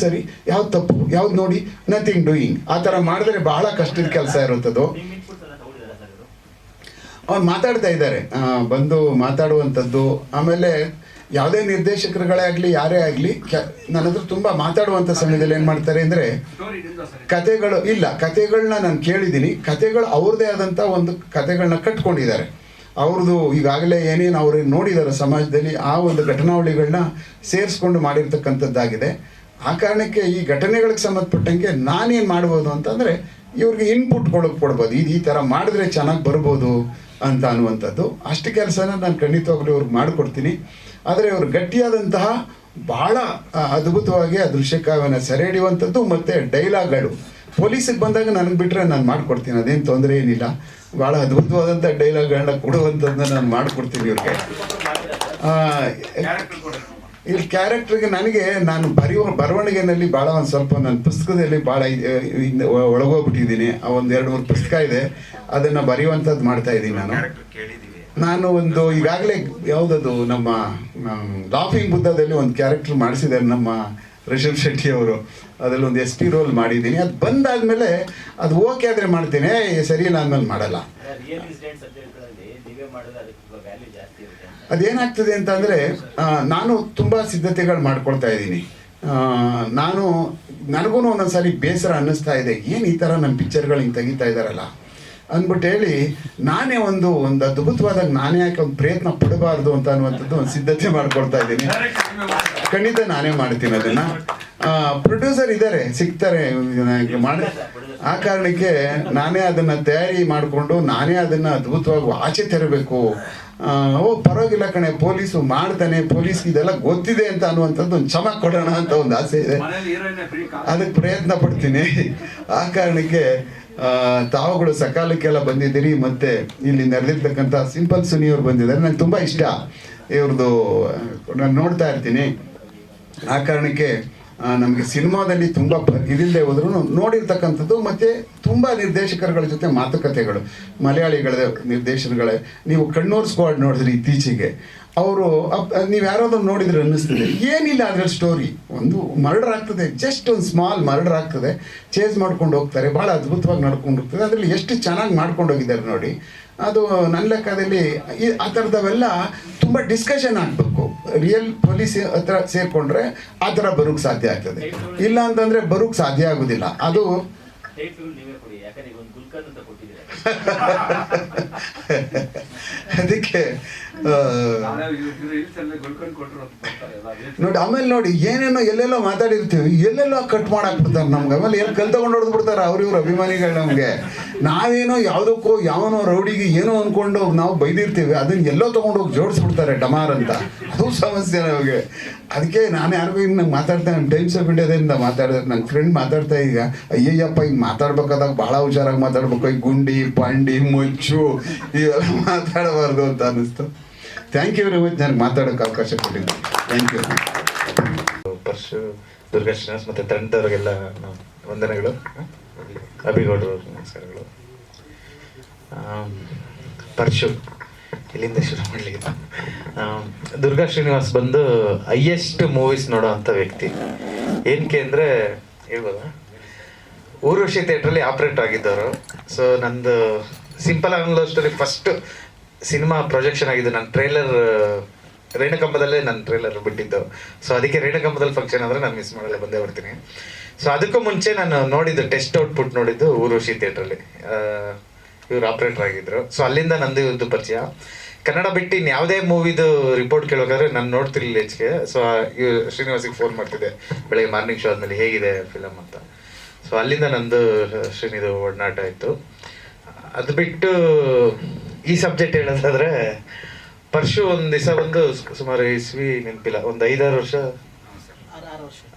ಸರಿ ಯಾವ್ದು ತಪ್ಪು ಯಾವ್ದು ನೋಡಿ ನಥಿಂಗ್ ಡೂಯಿಂಗ್ ಆ ಥರ ಮಾಡಿದ್ರೆ ಬಹಳ ಕಷ್ಟದ ಕೆಲಸ ಇರುತ್ತದು. ಅವ್ರು ಮಾತಾಡ್ತಾ ಇದ್ದಾರೆ, ಬಂದು ಮಾತಾಡುವಂಥದ್ದು. ಆಮೇಲೆ ಯಾವುದೇ ನಿರ್ದೇಶಕರುಗಳೇ ಆಗಲಿ ಯಾರೇ ಆಗಲಿ ನನ್ನ ಹತ್ರ ತುಂಬ ಮಾತಾಡುವಂಥ ಸಮಯದಲ್ಲಿ ಏನು ಮಾಡ್ತಾರೆ ಅಂದರೆ ಕತೆಗಳನ್ನ ನಾನು ಕೇಳಿದ್ದೀನಿ. ಕತೆಗಳು ಅವ್ರದ್ದೇ ಆದಂಥ ಒಂದು ಕತೆಗಳನ್ನ ಕಟ್ಕೊಂಡಿದ್ದಾರೆ. ಅವ್ರದ್ದು ಈಗಾಗಲೇ ಏನೇನು ಅವ್ರು ನೋಡಿದ್ದಾರೆ ಸಮಾಜದಲ್ಲಿ ಆ ಒಂದು ಘಟನಾವಳಿಗಳನ್ನ ಸೇರಿಸ್ಕೊಂಡು ಮಾಡಿರ್ತಕ್ಕಂಥದ್ದಾಗಿದೆ. ಆ ಕಾರಣಕ್ಕೆ ಈ ಘಟನೆಗಳಿಗೆ ಸಂಬಂಧಪಟ್ಟಂಗೆ ನಾನೇನು ಮಾಡ್ಬೋದು ಅಂತಂದರೆ ಇವ್ರಿಗೆ ಇನ್ಪುಟ್ ಕೊಡ್ಬೋದು, ಈ ಥರ ಮಾಡಿದ್ರೆ ಚೆನ್ನಾಗಿ ಬರ್ಬೋದು ಅಂತ ಅನ್ನುವಂಥದ್ದು. ಅಷ್ಟು ಕೆಲಸನ ನಾನು ಖಂಡಿತವಾಗ್ಲೂ ಇವ್ರಿಗೆ ಮಾಡಿಕೊಡ್ತೀನಿ. ಆದರೆ ಇವರು ಗಟ್ಟಿಯಾದಂತಹ ಭಾಳ ಅದ್ಭುತವಾಗಿ ಆ ದೃಶ್ಯಕಾವ್ಯನ ಸೆರೆ ಹಿಡಿಯುವಂಥದ್ದು ಮತ್ತು ಡೈಲಾಗ್ಗಳು ಪೊಲೀಸಿಗೆ ಬಂದಾಗ ನನಗೆ ಬಿಟ್ಟರೆ ನಾನು ಮಾಡಿಕೊಡ್ತೀನಿ, ಅದೇನು ತೊಂದರೆ ಏನಿಲ್ಲ. ಭಾಳ ಅದ್ಭುತವಾದಂಥ ಡೈಲಾಗ್ಗಳನ್ನ ಕೊಡುವಂಥದ್ದನ್ನ ನಾನು ಮಾಡಿಕೊಡ್ತೀನಿ ಇವ್ರಿಗೆ. ಇಲ್ಲಿ ಕ್ಯಾರೆಕ್ಟ್ರಿಗೆ ನಾನು ಬರವಣಿಗೆನಲ್ಲಿ ಭಾಳ ಒಂದು ಸ್ವಲ್ಪ ನನ್ನ ಪುಸ್ತಕದಲ್ಲಿ ಭಾಳ ಒಳಗೋಗ್ಬಿಟ್ಟಿದ್ದೀನಿ. ಒಂದು 2-3 ಪುಸ್ತಕ ಇದೆ, ಅದನ್ನು ಬರೆಯುವಂಥದ್ದು ಮಾಡ್ತಾ ಇದ್ದೀನಿ ನಾನು ಒಂದು ಈಗಾಗಲೇ ಯಾವುದದು ನಮ್ಮ ಲಾಫಿಂಗ್ ಬುದ್ಧದಲ್ಲಿ ಒಂದು ಕ್ಯಾರೆಕ್ಟರ್ ಮಾಡಿಸಿದ್ದಾರೆ ನಮ್ಮ ರಿಷಬ್ ಶೆಟ್ಟಿ ಅವರು. ಅದರಲ್ಲಿ ಒಂದು SP ರೋಲ್ ಮಾಡಿದ್ದೀನಿ. ಅದು ಬಂದಾದ್ಮೇಲೆ ಅದು ಓಕೆ ಆದರೆ ಮಾಡ್ತೀನಿ, ಸರಿ ಇಲ್ಲ ಅಂದ್ಮೇಲೆ ಮಾಡಲ್ಲ. ಅದೇನಾಗ್ತದೆ ಅಂತಂದರೆ ನಾನು ತುಂಬ ಸಿದ್ಧತೆಗಳು ಮಾಡ್ಕೊಳ್ತಾ ಇದ್ದೀನಿ. ನನಗೂ ಒಂದೊಂದ್ಸಾರಿ ಬೇಸರ ಅನ್ನಿಸ್ತಾ ಇದೆ, ಏನು ಈ ಥರ ನಮ್ಮ ಪಿಕ್ಚರ್ಗಳು ಹಿಂಗೆ ತೆಗಿತಾ ಇದ್ದಾರಲ್ಲ ಅಂದ್ಬಿಟ್ಟು ಹೇಳಿ ನಾನೇ ಒಂದು ಅದ್ಭುತವಾದಾಗ ನಾನೇ ಯಾಕೆ ಒಂದು ಪ್ರಯತ್ನ ಪಡಬಾರ್ದು ಅಂತ ಅನ್ನುವಂಥದ್ದು ಒಂದು ಸಿದ್ಧತೆ ಮಾಡ್ಕೊಳ್ತಾ ಇದ್ದೀನಿ. ಖಂಡಿತ ನಾನೇ ಮಾಡ್ತೀನಿ ಅದನ್ನು. ಪ್ರೊಡ್ಯೂಸರ್ ಇದ್ದಾರೆ, ಸಿಗ್ತಾರೆ ಮಾಡಿ. ಆ ಕಾರಣಕ್ಕೆ ನಾನೇ ಅದನ್ನು ತಯಾರಿ ಮಾಡಿಕೊಂಡು ನಾನೇ ಅದನ್ನು ಅದ್ಭುತವಾಗಿ ಆಚೆ ತರಬೇಕು. ಪರವಾಗಿಲ್ಲ ಕಣೆ, ಪೊಲೀಸು ಮಾಡ್ತಾನೆ, ಪೊಲೀಸ್ಗೆ ಇದೆಲ್ಲ ಗೊತ್ತಿದೆ ಅಂತ ಅನ್ನುವಂಥದ್ದು ಒಂದು ಚಮಕ್ ಕೊಡೋಣ ಅಂತ ಒಂದು ಆಸೆ ಇದೆ. ಅದಕ್ಕೆ ಪ್ರಯತ್ನ ಪಡ್ತೀನಿ. ಆ ಕಾರಣಕ್ಕೆ ತಾವುಗಳು ಸಕಾಲಕ್ಕೆಲ್ಲ ಬಂದಿದ್ದೀರಿ. ಮತ್ತು ಇಲ್ಲಿ ನೆರೆದಿರ್ತಕ್ಕಂಥ ಸಿಂಪಲ್ ಸುನಿ ಅವ್ರು ಬಂದಿದ್ದಾರೆ. ನನಗೆ ತುಂಬ ಇಷ್ಟ ಇವ್ರದ್ದು, ನಾನು ನೋಡ್ತಾ ಇರ್ತೀನಿ. ಆ ಕಾರಣಕ್ಕೆ ನಮಗೆ ಸಿನಿಮಾದಲ್ಲಿ ತುಂಬ ಇದಿಲ್ಲದೆ ಹೋದ್ರೂ ನೋಡಿರ್ತಕ್ಕಂಥದ್ದು, ಮತ್ತು ತುಂಬ ನಿರ್ದೇಶಕರುಗಳ ಜೊತೆ ಮಾತುಕತೆಗಳು, ಮಲಯಾಳಿಗಳ ನಿರ್ದೇಶನಗಳೇ. ನೀವು ಕಣ್ಣೂರ್ ಸ್ಕ್ವಾಡ್ ನೋಡಿದ್ರಿ ಇತ್ತೀಚೆಗೆ, ಅವರು ನೀವು ಯಾರಾದ್ರೂ ನೋಡಿದ್ರೆ ಅನ್ನಿಸ್ತದೆ ಏನಿಲ್ಲ ಅದ್ರಲ್ಲಿ ಸ್ಟೋರಿ. ಒಂದು ಮರ್ಡರ್ ಆಗ್ತದೆ, ಜಸ್ಟ್ ಒಂದು ಸ್ಮಾಲ್ ಮರ್ಡರ್ ಆಗ್ತದೆ, ಚೇಸ್ ಮಾಡ್ಕೊಂಡು ಹೋಗ್ತಾರೆ, ಭಾಳ ಅದ್ಭುತವಾಗಿ ನಡ್ಕೊಂಡು ಹೋಗ್ತದೆ. ಅದರಲ್ಲಿ ಎಷ್ಟು ಚೆನ್ನಾಗಿ ಮಾಡ್ಕೊಂಡು ಹೋಗಿದ್ದಾರೆ ನೋಡಿ. ಅದು ನನ್ನ ಲೆಕ್ಕದಲ್ಲಿ ಆ ಥರದವೆಲ್ಲ ತುಂಬ ಡಿಸ್ಕಷನ್ ಆಗಬೇಕು. ರಿಯಲ್ ಪೊಲೀಸ್ ಹತ್ರ ಸೇರಿಕೊಂಡ್ರೆ ಆ ಥರ ಬರೋಕ್ಕೆ ಸಾಧ್ಯ ಆಗ್ತದೆ, ಇಲ್ಲ ಅಂತಂದರೆ ಬರೋಕ್ಕೆ ಸಾಧ್ಯ ಆಗೋದಿಲ್ಲ. ಅದು ಅದಕ್ಕೆ ನೋಡಿ, ಆಮೇಲೆ ನೋಡಿ ಏನೇನೋ ಎಲ್ಲೆಲ್ಲೋ ಮಾತಾಡಿರ್ತೀವಿ, ಎಲ್ಲೆಲ್ಲೋ ಕಟ್ ಮಾಡಾಕ್ಬಿಡ್ತಾರೆ ನಮ್ಗೆ. ಆಮೇಲೆ ಎಲ್ಲಿ ಕಲ್ ತಗೊಂಡು ಹೊಡೆದು ಬಿಡ್ತಾರೆ ಇವ್ರ ಅಭಿಮಾನಿಗಳು ನಮಗೆ. ನಾವೇನೋ ಯಾವುದಕ್ಕೋ ಯಾವನೋ ರೌಡಿಗೆ ಏನೋ ಅಂದ್ಕೊಂಡು ನಾವು ಬೈದಿರ್ತೀವಿ, ಅದನ್ನ ಎಲ್ಲೋ ತೊಗೊಂಡೋಗಿ ಜೋಡಿಸ್ಬಿಡ್ತಾರೆ ಡಮಾರ್ ಅಂತ. ಅದು ಸಮಸ್ಯೆ ನಮಗೆ. ಅದಕ್ಕೆ ನಾನು ಯಾರಿಗೂ ಇನ್ನು ನಂಗೆ ಮಾತಾಡ್ತೇನೆ, ನಮ್ಮ ಟೈಮ್ಸ್ ಆಫ್ ಇಂಡಿಯಾದಿಂದ ಮಾತಾಡಿದ್ರೆ ನನ್ನ ಫ್ರೆಂಡ್ ಮಾತಾಡ್ತಾ ಈಗ, ಅಯ್ಯಯ್ಯಪ್ಪ ಹಿಂಗೆ ಮಾತಾಡ್ಬೇಕಾದಾಗ ಭಾಳ ಹುಷಾರಾಗಿ ಮಾತಾಡ್ಬೇಕು, ಈ ಗುಂಡಿ ಪಾಂಡಿ ಮುಚ್ಚು ಇವೆಲ್ಲ ಮಾತಾಡಬಾರ್ದು ಅಂತ ಅನ್ನಿಸ್ತು. ಥ್ಯಾಂಕ್ ಯು ವೆರಿ ಮಚ್, ನನಗೆ ಮಾತಾಡೋಕ್ಕೆ ಅವಕಾಶ ಕೊಟ್ಟಿದ್ದೀನಿ. Thank you. ಪರ್ಶು, ದುರ್ಗಾ ಶ್ರೀನಿವಾಸ್ ಮತ್ತು ತಂಡದವ್ರಿಗೆಲ್ಲ ವಂದನೆಗಳು. ಅಭಿಗೌಡರು ನಮಸ್ಕಾರಗಳು. ಪರ್ಶು ಇಲ್ಲಿಂದ ಶುರು ಮಾಡಲಿಕ್ಕೆ, ದುರ್ಗಾ ಶ್ರೀನಿವಾಸ್ ಬಂದು ಹೈಯೆಸ್ಟ್ ಮೂವೀಸ್ ನೋಡೋ ಅಂಥ ವ್ಯಕ್ತಿ. ಏನಕ್ಕೆ ಅಂದರೆ ಹೇಳ್ಬೋದಾ, ಊರ್ವಶಿ ಥಿಯೇಟ್ರಲ್ಲಿ ಆಪ್ರೇಟ್ ಆಗಿದ್ದವರು. ಸೊ ನಂದು ಸಿಂಪಲ್ ಆಗಿ love story first cinema projection ಆಗಿದ್ದು. ನನ್ನ ಟ್ರೈಲರ್ ರೇಣುಕಂಬದಲ್ಲೇ ನನ್ನ ಟ್ರೈಲರ್ ಬಿಟ್ಟಿದ್ದು. ಸೊ ಅದಕ್ಕೆ ರೇಣುಕಂಬದಲ್ಲಿ ಫಂಕ್ಷನ್ ಆದರೆ ನಾನು ಮಿಸ್ ಮಾಡಲ್ಲ, ಬಂದೇ ಬರ್ತೀನಿ. ಸೊ ಅದಕ್ಕೂ ಮುಂಚೆ ನಾನು ನೋಡಿದ್ದು ಟೆಸ್ಟ್ ಔಟ್ಪುಟ್ ನೋಡಿದ್ದು ಊರ್ವಶಿ ಥಿಯೇಟ್ರಲ್ಲಿ. ಇವ್ರು ಆಪ್ರೇಟರ್ ಆಗಿದ್ರು. ಸೊ ಅಲ್ಲಿಂದ ನಂದು ಇವ್ರದ್ದು ಪರಿಚಯ. ಕನ್ನಡ ಬಿಟ್ಟು ಇನ್ನು ಯಾವುದೇ ಮೂವಿದು ರಿಪೋರ್ಟ್ ಕೇಳೋಕ್ಕಾದ್ರೆ ನಾನು ನೋಡ್ತಿರ್ಲಿಲ್ಲ ಹೆಚ್ಚಿಗೆ. ಸೊ ಶ್ರೀನಿವಾಸಿಗೆ ಫೋನ್ ಮಾಡ್ತಿದ್ದೆ ಬೆಳಗ್ಗೆ ಮಾರ್ನಿಂಗ್ ಶೋ ಆದಮೇಲೆ, ಹೇಗಿದೆ ಫಿಲಮ್ ಅಂತ. ಸೊ ಅಲ್ಲಿಂದ ನಂದು ಶ್ರೀನಿದು ಒಡನಾಟ ಆಯಿತು. ಅದು ಬಿಟ್ಟು ಈ ಸಬ್ಜೆಕ್ಟ್ ಹೇಳೋದಾದ್ರೆ, ಪರ್ಶು ಒಂದು ದಿವಸ ಬಂದು ಸುಮಾರು ಇಸ್ವಿ ನೆನಪಿಲ್ಲ, ಒಂದು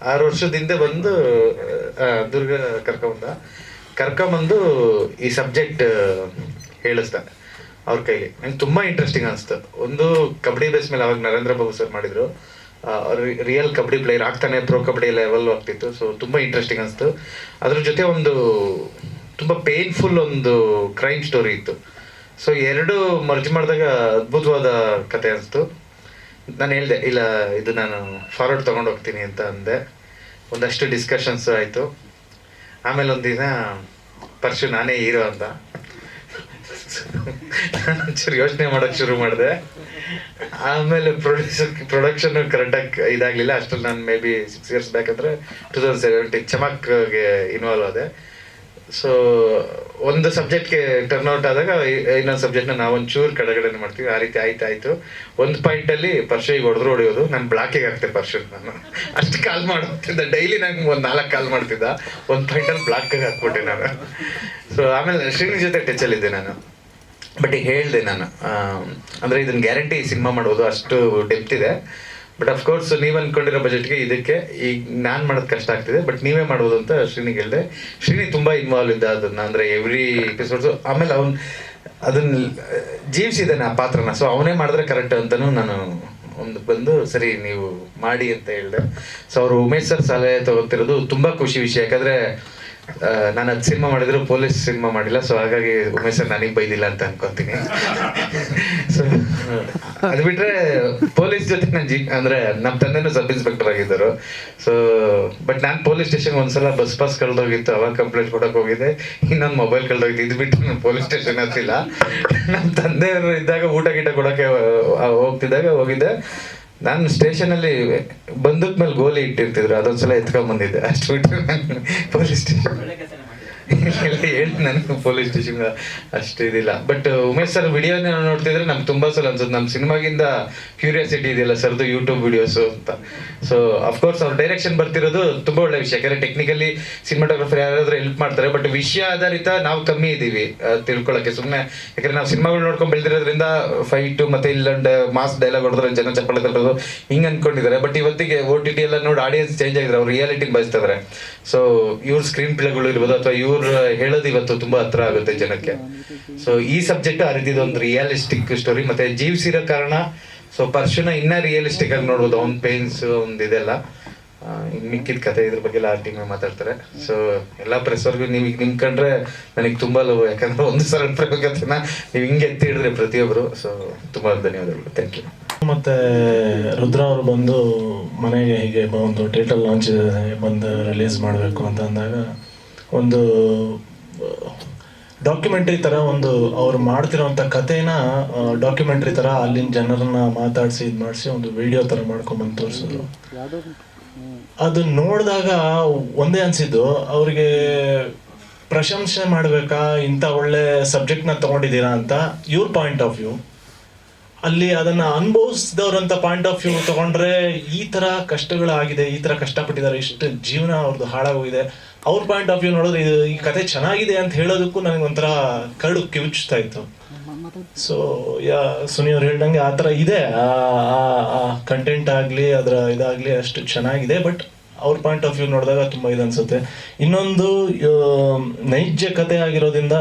6 ವರ್ಷದಿಂದ ಬಂದು ದುರ್ಗ ಕರ್ಕೊಂಬಂದು ಈ ಸಬ್ಜೆಕ್ಟ್ ಹೇಳಿಸ್ದ ಅವ್ರ ಕೈಲಿ. ನಂಗೆ ತುಂಬ ಇಂಟ್ರೆಸ್ಟಿಂಗ್ ಅನಿಸ್ತು. ಒಂದು ಕಬಡ್ಡಿ ಬೇಸ್ ಮೇಲೆ ಅವಾಗ ನರೇಂದ್ರ ಬಾಬು ಸರ್ ಮಾಡಿದ್ರು, ರಿಯಲ್ ಕಬಡ್ಡಿ ಪ್ಲೇಯರ್ ಆಗ್ತಾನೆ, ಪ್ರೋ ಕಬಡ್ಡಿ ಲೆವೆಲ್ ಆಗ್ತಿತ್ತು. ಸೊ ತುಂಬ ಇಂಟ್ರೆಸ್ಟಿಂಗ್ ಅನಿಸ್ತು. ಅದ್ರ ಜೊತೆ ಒಂದು ತುಂಬ ಪೇನ್ಫುಲ್ ಒಂದು ಕ್ರೈಮ್ ಸ್ಟೋರಿ ಇತ್ತು. ಸೊ ಎರಡು ಮರ್ಜ್ ಮಾಡಿದಾಗ ಅದ್ಭುತವಾದ ಕತೆ ಅನಿಸ್ತು. ನಾನು ಹೇಳಿದೆ, ಇಲ್ಲ ಇದು ನಾನು ಫಾರ್ವರ್ಡ್ ತೊಗೊಂಡು ಹೋಗ್ತೀನಿ ಅಂತ ಅಂದೆ. ಒಂದಷ್ಟು ಡಿಸ್ಕಷನ್ಸ್ ಆಯಿತು. ಆಮೇಲೆ ಒಂದಿನ ಪರ್ಶು ನಾನೇ ಹೀರೋ ಅಂತ ಒಂಚೂರು ಯೋಚನೆ ಮಾಡೋಕ್ಕೆ ಶುರು ಮಾಡಿದೆ. ಆಮೇಲೆ ಪ್ರೊಡಕ್ಷನ್ ಕರೆಕ್ಟಾಗಿ ಇದಾಗಲಿಲ್ಲ. ಅಷ್ಟರಲ್ಲಿ ನಾನು ಮೇ ಬಿ 6 years ಬ್ಯಾಕ್ ಅಂದರೆ 2017 ಚಮಕ್ಗೆ ಇನ್ವಾಲ್ವ್ ಆದೆ. ಸೊ ಒಂದು ಸಬ್ಜೆಕ್ಟ್ಗೆ ಟರ್ನ್ ಔಟ್ ಆದಾಗ ಇನ್ನೊಂದು ಸಬ್ಜೆಕ್ಟ್ನ ನಾವು ಒಂಚೂರು ಕಡೆಗಡೆ ಮಾಡ್ತೀವಿ. ಆ ರೀತಿ ಆಯ್ತು. ಒಂದು ಪಾಯಿಂಟಲ್ಲಿ ಪರ್ಶಿಗೆ ಹೊಡೆಯೋದು, ನಾನು ಬ್ಲಾಕಿಗೆ ಹಾಕ್ತೆ ಪರ್ಶು. ನಾನು ಅಷ್ಟು ಕಾಲ್ ಮಾಡ್ತಿದ್ದ, ಡೈಲಿ ನಂಗೆ ಒಂದು 4 ಕಾಲ್ ಮಾಡ್ತಿದ್ದ. ಒಂದು ಪಾಯಿಂಟಲ್ಲಿ ಬ್ಲಾಕಿಗೆ ಹಾಕ್ಬಿಟ್ಟೆ ನಾನು. ಸೊ ಆಮೇಲೆ ಶ್ರೀನಿ ಜೊತೆ ಟಚಲ್ಲಿದ್ದೆ ನಾನು. ಬಟ್ ಈಗ ಹೇಳಿದೆ ನಾನು, ಅಂದರೆ ಇದನ್ನು ಗ್ಯಾರಂಟಿ ಸಿನಿಮಾ ಮಾಡೋದು ಅಷ್ಟು ಡೆಪ್ತ್ ಇದೆ. ಬಟ್ ಅಫ್ಕೋರ್ಸ್ ನೀವು ಅಂದ್ಕೊಂಡಿರೋ ಬಜೆಟ್ಗೆ ಇದಕ್ಕೆ ಈಗ ನಾನು ಮಾಡೋದು ಕಷ್ಟ ಆಗ್ತಿದೆ, ಬಟ್ ನೀವೇ ಮಾಡ್ಬೋದು ಅಂತ ಶ್ರೀನಿಗೆ ಹೇಳಿದೆ. ಶ್ರೀನಿ ತುಂಬ ಇನ್ವಾಲ್ವ್ ಇದ್ದ ಅದನ್ನು, ಅಂದರೆ ಎವ್ರಿ ಎಪಿಸೋಡ್ಸು. ಆಮೇಲೆ ಅದನ್ನ ಜೀವಿಸಿದ್ದಾನೆ ಆ ಪಾತ್ರನ. ಸೊ ಅವನೇ ಮಾಡಿದ್ರೆ ಕರೆಕ್ಟ್ ಅಂತಲೂ ನಾನು ಒಂದು ಬಂದು ಸರಿ ನೀವು ಮಾಡಿ ಅಂತ ಹೇಳಿದೆ. ಸೊ ಅವರು ಉಮೇಶ್ ಸರ್ ಸಲಹೆ ತಗೋತಿರೋದು ತುಂಬ ಖುಷಿ ವಿಷಯ. ಯಾಕಂದರೆ ನಾನು ಅದು ಸಿನಿಮಾ ಮಾಡಿದ್ರು ಪೊಲೀಸ್ ಸಿನಿಮಾ ಮಾಡಿಲ್ಲ. ಸೊ ಹಾಗಾಗಿ ಉಮೇಶ್ ಸರ್ ನನಗೆ ಬೈದಿಲ್ಲ ಅಂತ ಅನ್ಕೊಂತೀನಿ. ಸೊ ಅದು ಬಿಟ್ರೆ ಪೊಲೀಸ್ ಜೊತೆ ನಾನು ಅಂದರೆ ನಮ್ಮ ತಂದೆನೂ ಸಬ್ ಇನ್ಸ್ಪೆಕ್ಟರ್ ಆಗಿದ್ದರು. ಸೊ ಬಟ್ ನಾನು ಪೊಲೀಸ್ ಸ್ಟೇಷನ್ಗೆ ಒಂದ್ಸಲ ಬಸ್ ಪಾಸ್ ಕಳೆದೋಗಿತ್ತು, ಅವಾಗ ಕಂಪ್ಲೇಂಟ್ ಕೊಡೋಕೆ ಹೋಗಿದ್ದೆ. ಇನ್ನೊಂದು ಮೊಬೈಲ್ ಕಳೆದೋಗಿತ್ತು. ಇದು ಬಿಟ್ಟು ನಾನು ಪೊಲೀಸ್ ಸ್ಟೇಷನ್ ಹತ್ತಿಲ್ಲ. ನಮ್ಮ ತಂದೆಯವರು ಇದ್ದಾಗ ಊಟ ಗೀಟ ಕೊಡೋಕ್ಕೆ ಹೋಗ್ತಿದ್ದಾಗ ಹೋಗಿದ್ದೆ. ನಾನು ಸ್ಟೇಷನಲ್ಲಿ ಬಂದೂಕ್ ಮೇಲೆ ಗೋಲಿ ಇಟ್ಟಿರ್ತಿದ್ರು, ಅದೊಂದ್ಸಲ ಎತ್ಕೊಂಡ್ ಬಂದಿದ್ದೆ. ಅಷ್ಟು ಬಿಟ್ಟರೆ ನಾನು ಪೊಲೀಸ್ ಸ್ಟೇಷನ್ ಹೇಳಿ ನನಗೆ ಪೊಲೀಸ್ ಸ್ಟೇಷನ್ ಅಷ್ಟು ಇದಿಲ್ಲ. ಬಟ್ ಉಮೇಶ್ ಸರ್ ವಿಡಿಯೋನ ನೋಡ್ತಿದ್ರೆ ನಮ್ಗೆ ತುಂಬಾ ಸಲ ಅನ್ಸುತ್ತೆ ನಮ್ಮ ಸಿನಿಮಾಗಿಂದ ಕ್ಯೂರಿಯಾಸಿಟಿ ಇದೆಯಲ್ಲ ಸರ್ದು ಯೂಟ್ಯೂಬ್ ವಿಡಿಯೋಸು ಅಂತ. ಸೊ ಅಫ್ಕೋರ್ಸ್ ಅವ್ರ ಡೈರೆಕ್ಷನ್ ಬರ್ತಿರೋದು ತುಂಬಾ ಒಳ್ಳೆ ವಿಷಯ. ಯಾಕಂದ್ರೆ ಟೆಕ್ನಿಕಲಿ ಸಿನಿಮಾಟೋಗ್ರಫರ್ ಯಾರಾದ್ರೂ ಹೆಲ್ಪ್ ಮಾಡ್ತಾರೆ, ಬಟ್ ವಿಷಯ ಆಧಾರಿತ ನಾವು ಕಮ್ಮಿ ಇದ್ದೀವಿ ತಿಳ್ಕೊಳಕ್ಕೆ ಸುಮ್ಮನೆ. ಯಾಕಂದ್ರೆ ನಾವು ಸಿನಿಮಾಗಳು ನೋಡ್ಕೊಂಡು ಬೆಳೆದಿರೋದ್ರಿಂದ ಫೈಟು ಮತ್ತೆ ಇಲ್ಲೊಂದು ಮಾಸ್ ಡೈಲಾಗ್ ಹೊಡೆದ್ರೆ ಜನ ಚಪ್ಪಳೆ ತಟ್ಟೋದು ಹಿಂಗೆ ಅನ್ಕೊಂಡಿದ್ದಾರೆ. ಬಟ್ ಇವತ್ತಿಗೆ OTT ಎಲ್ಲ ನೋಡಿ ಆಡಿಯನ್ಸ್ ಚೇಂಜ್ ಆಗಿದ್ರೆ, ಅವ್ರು ರಿಯಾಲಿಟಿಗೆ ಬಯಸ್ತಿದ್ದಾರೆ. ಸೊ ಇವ್ರ ಸ್ಕ್ರೀನ್ ಪ್ಲೇಗಳು ಇರ್ಬೋದು ಅಥವಾ ಇವ್ರು ಹೇಳೋದು ಇವತ್ತು ತುಂಬಾ ಹತ್ರ ಆಗುತ್ತೆ ಜನಕ್ಕೆ. ಸೊ ಈ ಸಬ್ಜೆಕ್ಟ್ ಆ ರೀತಿದ ಒಂದು ರಿಯಲಿಸ್ಟಿಕ್ ಸ್ಟೋರಿ ಮತ್ತೆ ಜೀವಿಸಿರೋ ಕಾರಣ ಸೊ ಪರ್ಶುನ ಇನ್ನ ರಿಯಲಿಸ್ಟಿಕ್ ಆಗಿ ನೋಡ್ಬೋದು. ಅವ್ನ ಪೇನ್ಸ್ ಒಂದು ಇದೆಲ್ಲ ಮಿಕ್ಕಿದ ಕತೆ ಇದ್ರ ಬಗ್ಗೆ ಎಲ್ಲ ಟೀಮ್ ಮಾತಾಡ್ತಾರೆ. ಸೊ ಎಲ್ಲ ಪ್ರೆಸ್ವರ್ಗು ನೀವು ಈಗ ನಿಮ್ ಕಂಡ್ರೆ ನನಗೆ ತುಂಬಾ ಲವ್. ಯಾಕಂದ್ರೆ ಒಂದು ಸಲ ಪ್ರಕೃತಿನ ನೀವು ಹಿಂಗೆ ಎತ್ತಿ ಹಿಡಿದ್ರೆ ಪ್ರತಿಯೊಬ್ರು. ಸೊ ತುಂಬಾ ಧನ್ಯವಾದಗಳು. Thank you. ಮತ್ತೆ ರುದ್ರ ಅವರು ಬಂದು ಮನೆಗೆ ಹೀಗೆ ಒಂದು ಟೈಟಲ್ ಲಾಂಚ್ ಬಂದು ರಿಲೀಸ್ ಮಾಡಬೇಕು ಅಂತ ಅಂದಾಗ ಒಂದು ಡಾಕ್ಯುಮೆಂಟ್ರಿ ಥರ ಒಂದು ಅವ್ರು ಮಾಡ್ತಿರೋಂಥ ಕಥೆನ ಡಾಕ್ಯುಮೆಂಟ್ರಿ ಥರ ಅಲ್ಲಿನ ಜನರನ್ನ ಮಾತಾಡಿಸಿ ಇದು ಮಾಡಿಸಿ ಒಂದು ವಿಡಿಯೋ ಥರ ಮಾಡ್ಕೊಂಬಂದು ತೋರಿಸಿದ್ರು. ಅದು ನೋಡಿದಾಗ ಒಂದೇ ಅನಿಸಿದ್ದು, ಅವ್ರಿಗೆ ಪ್ರಶಂಸೆ ಮಾಡಬೇಕಾ ಇಂಥ ಒಳ್ಳೆ ಸಬ್ಜೆಕ್ಟ್ನ ತೊಗೊಂಡಿದ್ದೀರಾ ಅಂತ ಇವ್ರ ಪಾಯಿಂಟ್ ಆಫ್ ವ್ಯೂ. ಅಲ್ಲಿ ಅದನ್ನ ಅನುಭವಿಸಿದವ್ರಂತ ಪಾಯಿಂಟ್ ಆಫ್ ವ್ಯೂ ತಗೊಂಡ್ರೆ ಈ ತರ ಕಷ್ಟಗಳಾಗಿದೆ, ಈ ತರ ಕಷ್ಟಪಟ್ಟಿದ್ದಾರೆ, ಇಷ್ಟು ಜೀವನ ಅವ್ರದ್ದು ಹಾಳಾಗೋಗಿದೆ, ಅವ್ರ ಪಾಯಿಂಟ್ ಆಫ್ ವ್ಯೂ ನೋಡಿದ್ರೆ ಇದು ಈ ಕತೆ ಚೆನ್ನಾಗಿದೆ ಅಂತ ಹೇಳೋದಕ್ಕೂ ನನಗೆ ಒಂಥರ ಕರಡು ಕಿವುಚ್ತಾ ಇತ್ತು. ಸೊ ಸುನಿ ಅವ್ರು ಹೇಳ್ದಂಗೆ ಆ ಥರ ಇದೆ, ಆ ಕಂಟೆಂಟ್ ಆಗಲಿ ಅದರ ಇದಾಗಲಿ ಅಷ್ಟು ಚೆನ್ನಾಗಿದೆ. ಬಟ್ ಅವ್ರ ಪಾಯಿಂಟ್ ಆಫ್ ವ್ಯೂ ನೋಡಿದಾಗ ತುಂಬ ಇದು ಅನ್ಸುತ್ತೆ. ಇನ್ನೊಂದು ನೈಜ ಕತೆ ಆಗಿರೋದ್ರಿಂದ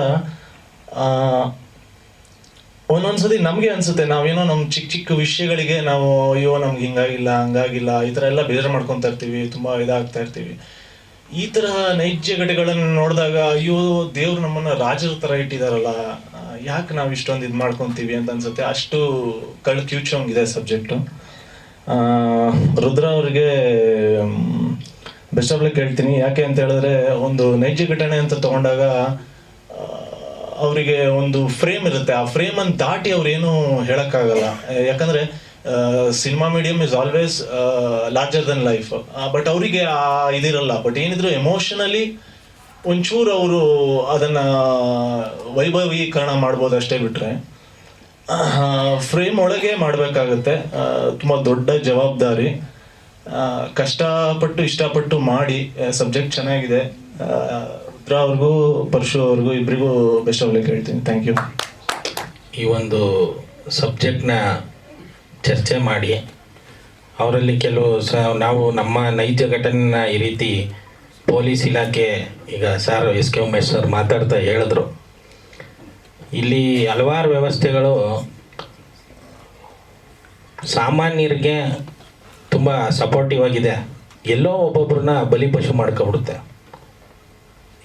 ಒಂದೊಂದ್ಸತಿ ನಮಗೆ ಅನ್ಸುತ್ತೆ ನಾವೇನೋ ನಮ್ಮ ಚಿಕ್ಕ ಚಿಕ್ಕ ವಿಷಯಗಳಿಗೆ ನಾವು ಅಯ್ಯೋ ನಮ್ಗೆ ಹಿಂಗಾಗಿಲ್ಲ ಹಂಗಾಗಿಲ್ಲ ಈ ಥರ ಎಲ್ಲ ಬೇಜಾರು ಮಾಡ್ಕೊತಾ ಇರ್ತೀವಿ, ತುಂಬ ಇದಾಗ್ತಾ ಇರ್ತೀವಿ. ಈ ಥರ ನೈಜ ಘಟನೆಗಳನ್ನು ನೋಡಿದಾಗ ಅಯ್ಯೋ ದೇವ್ರು ನಮ್ಮನ್ನು ರಾಜರ ಥರ ಇಟ್ಟಿದಾರಲ್ಲ, ಯಾಕೆ ನಾವು ಇಷ್ಟೊಂದು ಇದು ಮಾಡ್ಕೊತೀವಿ ಅಂತ ಅನ್ಸುತ್ತೆ. ಅಷ್ಟು ಕಿವುಚೋಂಗಿದೆ ಸಬ್ಜೆಕ್ಟು. ರುದ್ರ ಅವ್ರಿಗೆ ಬೆಸ್ಟ್ ಆಫ್ ಲಕ್ ಹೇಳ್ತೀನಿ. ಯಾಕೆ ಅಂತ ಹೇಳಿದ್ರೆ ಒಂದು ನೈಜ ಘಟನೆ ಅಂತ ತಗೊಂಡಾಗ ಅವರಿಗೆ ಒಂದು ಫ್ರೇಮ್ ಇರುತ್ತೆ, ಆ ಫ್ರೇಮನ್ನು ದಾಟಿ ಅವ್ರೇನು ಹೇಳೋಕ್ಕಾಗಲ್ಲ. ಯಾಕಂದರೆ cinema medium is always larger then life. But ಅವರಿಗೆ ಆ ಇದಿರಲ್ಲ. ಬಟ್ ಏನಿದ್ರು ಎಮೋಷನಲಿ ಒಂಚೂರು ಅವರು ಅದನ್ನು ವೈಭವೀಕರಣ ಮಾಡ್ಬೋದು ಅಷ್ಟೇ. ಬಿಟ್ಟರೆ ಫ್ರೇಮ್ ಒಳಗೆ ಮಾಡಬೇಕಾಗತ್ತೆ. ತುಂಬ ದೊಡ್ಡ ಜವಾಬ್ದಾರಿ. ಕಷ್ಟಪಟ್ಟು ಇಷ್ಟಪಟ್ಟು ಮಾಡಿ ಸಬ್ಜೆಕ್ಟ್ ಚೆನ್ನಾಗಿದೆ. ರುದ್ರ ಅವ್ರಿಗೂ ಪರಶು ಅವ್ರಿಗೂ ಇಬ್ಬರಿಗೂ ಬೆಸ್ಟ್ ಆಫ್ ಲಕ್ ಹೇಳ್ತೀನಿ. Thank you. ಈ ಒಂದು ಸಬ್ಜೆಕ್ಟ್ನ ಚರ್ಚೆ ಮಾಡಿ ಅವರಲ್ಲಿ ಕೆಲವು ನಾವು ನಮ್ಮ ನೈಜ ಘಟನೆನ ಈ ರೀತಿ ಪೊಲೀಸ್ ಇಲಾಖೆ, ಈಗ ಸರ್ SK ಉಮೇಶ್ ಸರ್ ಮಾತಾಡ್ತಾ ಹೇಳಿದ್ರು, ಇಲ್ಲಿ ಹಲವಾರು ವ್ಯವಸ್ಥೆಗಳು ಸಾಮಾನ್ಯರಿಗೆ ತುಂಬ ಸಪೋರ್ಟಿವ್ ಆಗಿದೆ, ಎಲ್ಲೋ ಒಬ್ಬೊಬ್ಬರನ್ನ ಬಲಿಪಶು ಮಾಡ್ಕೊಬಿಡುತ್ತೆ.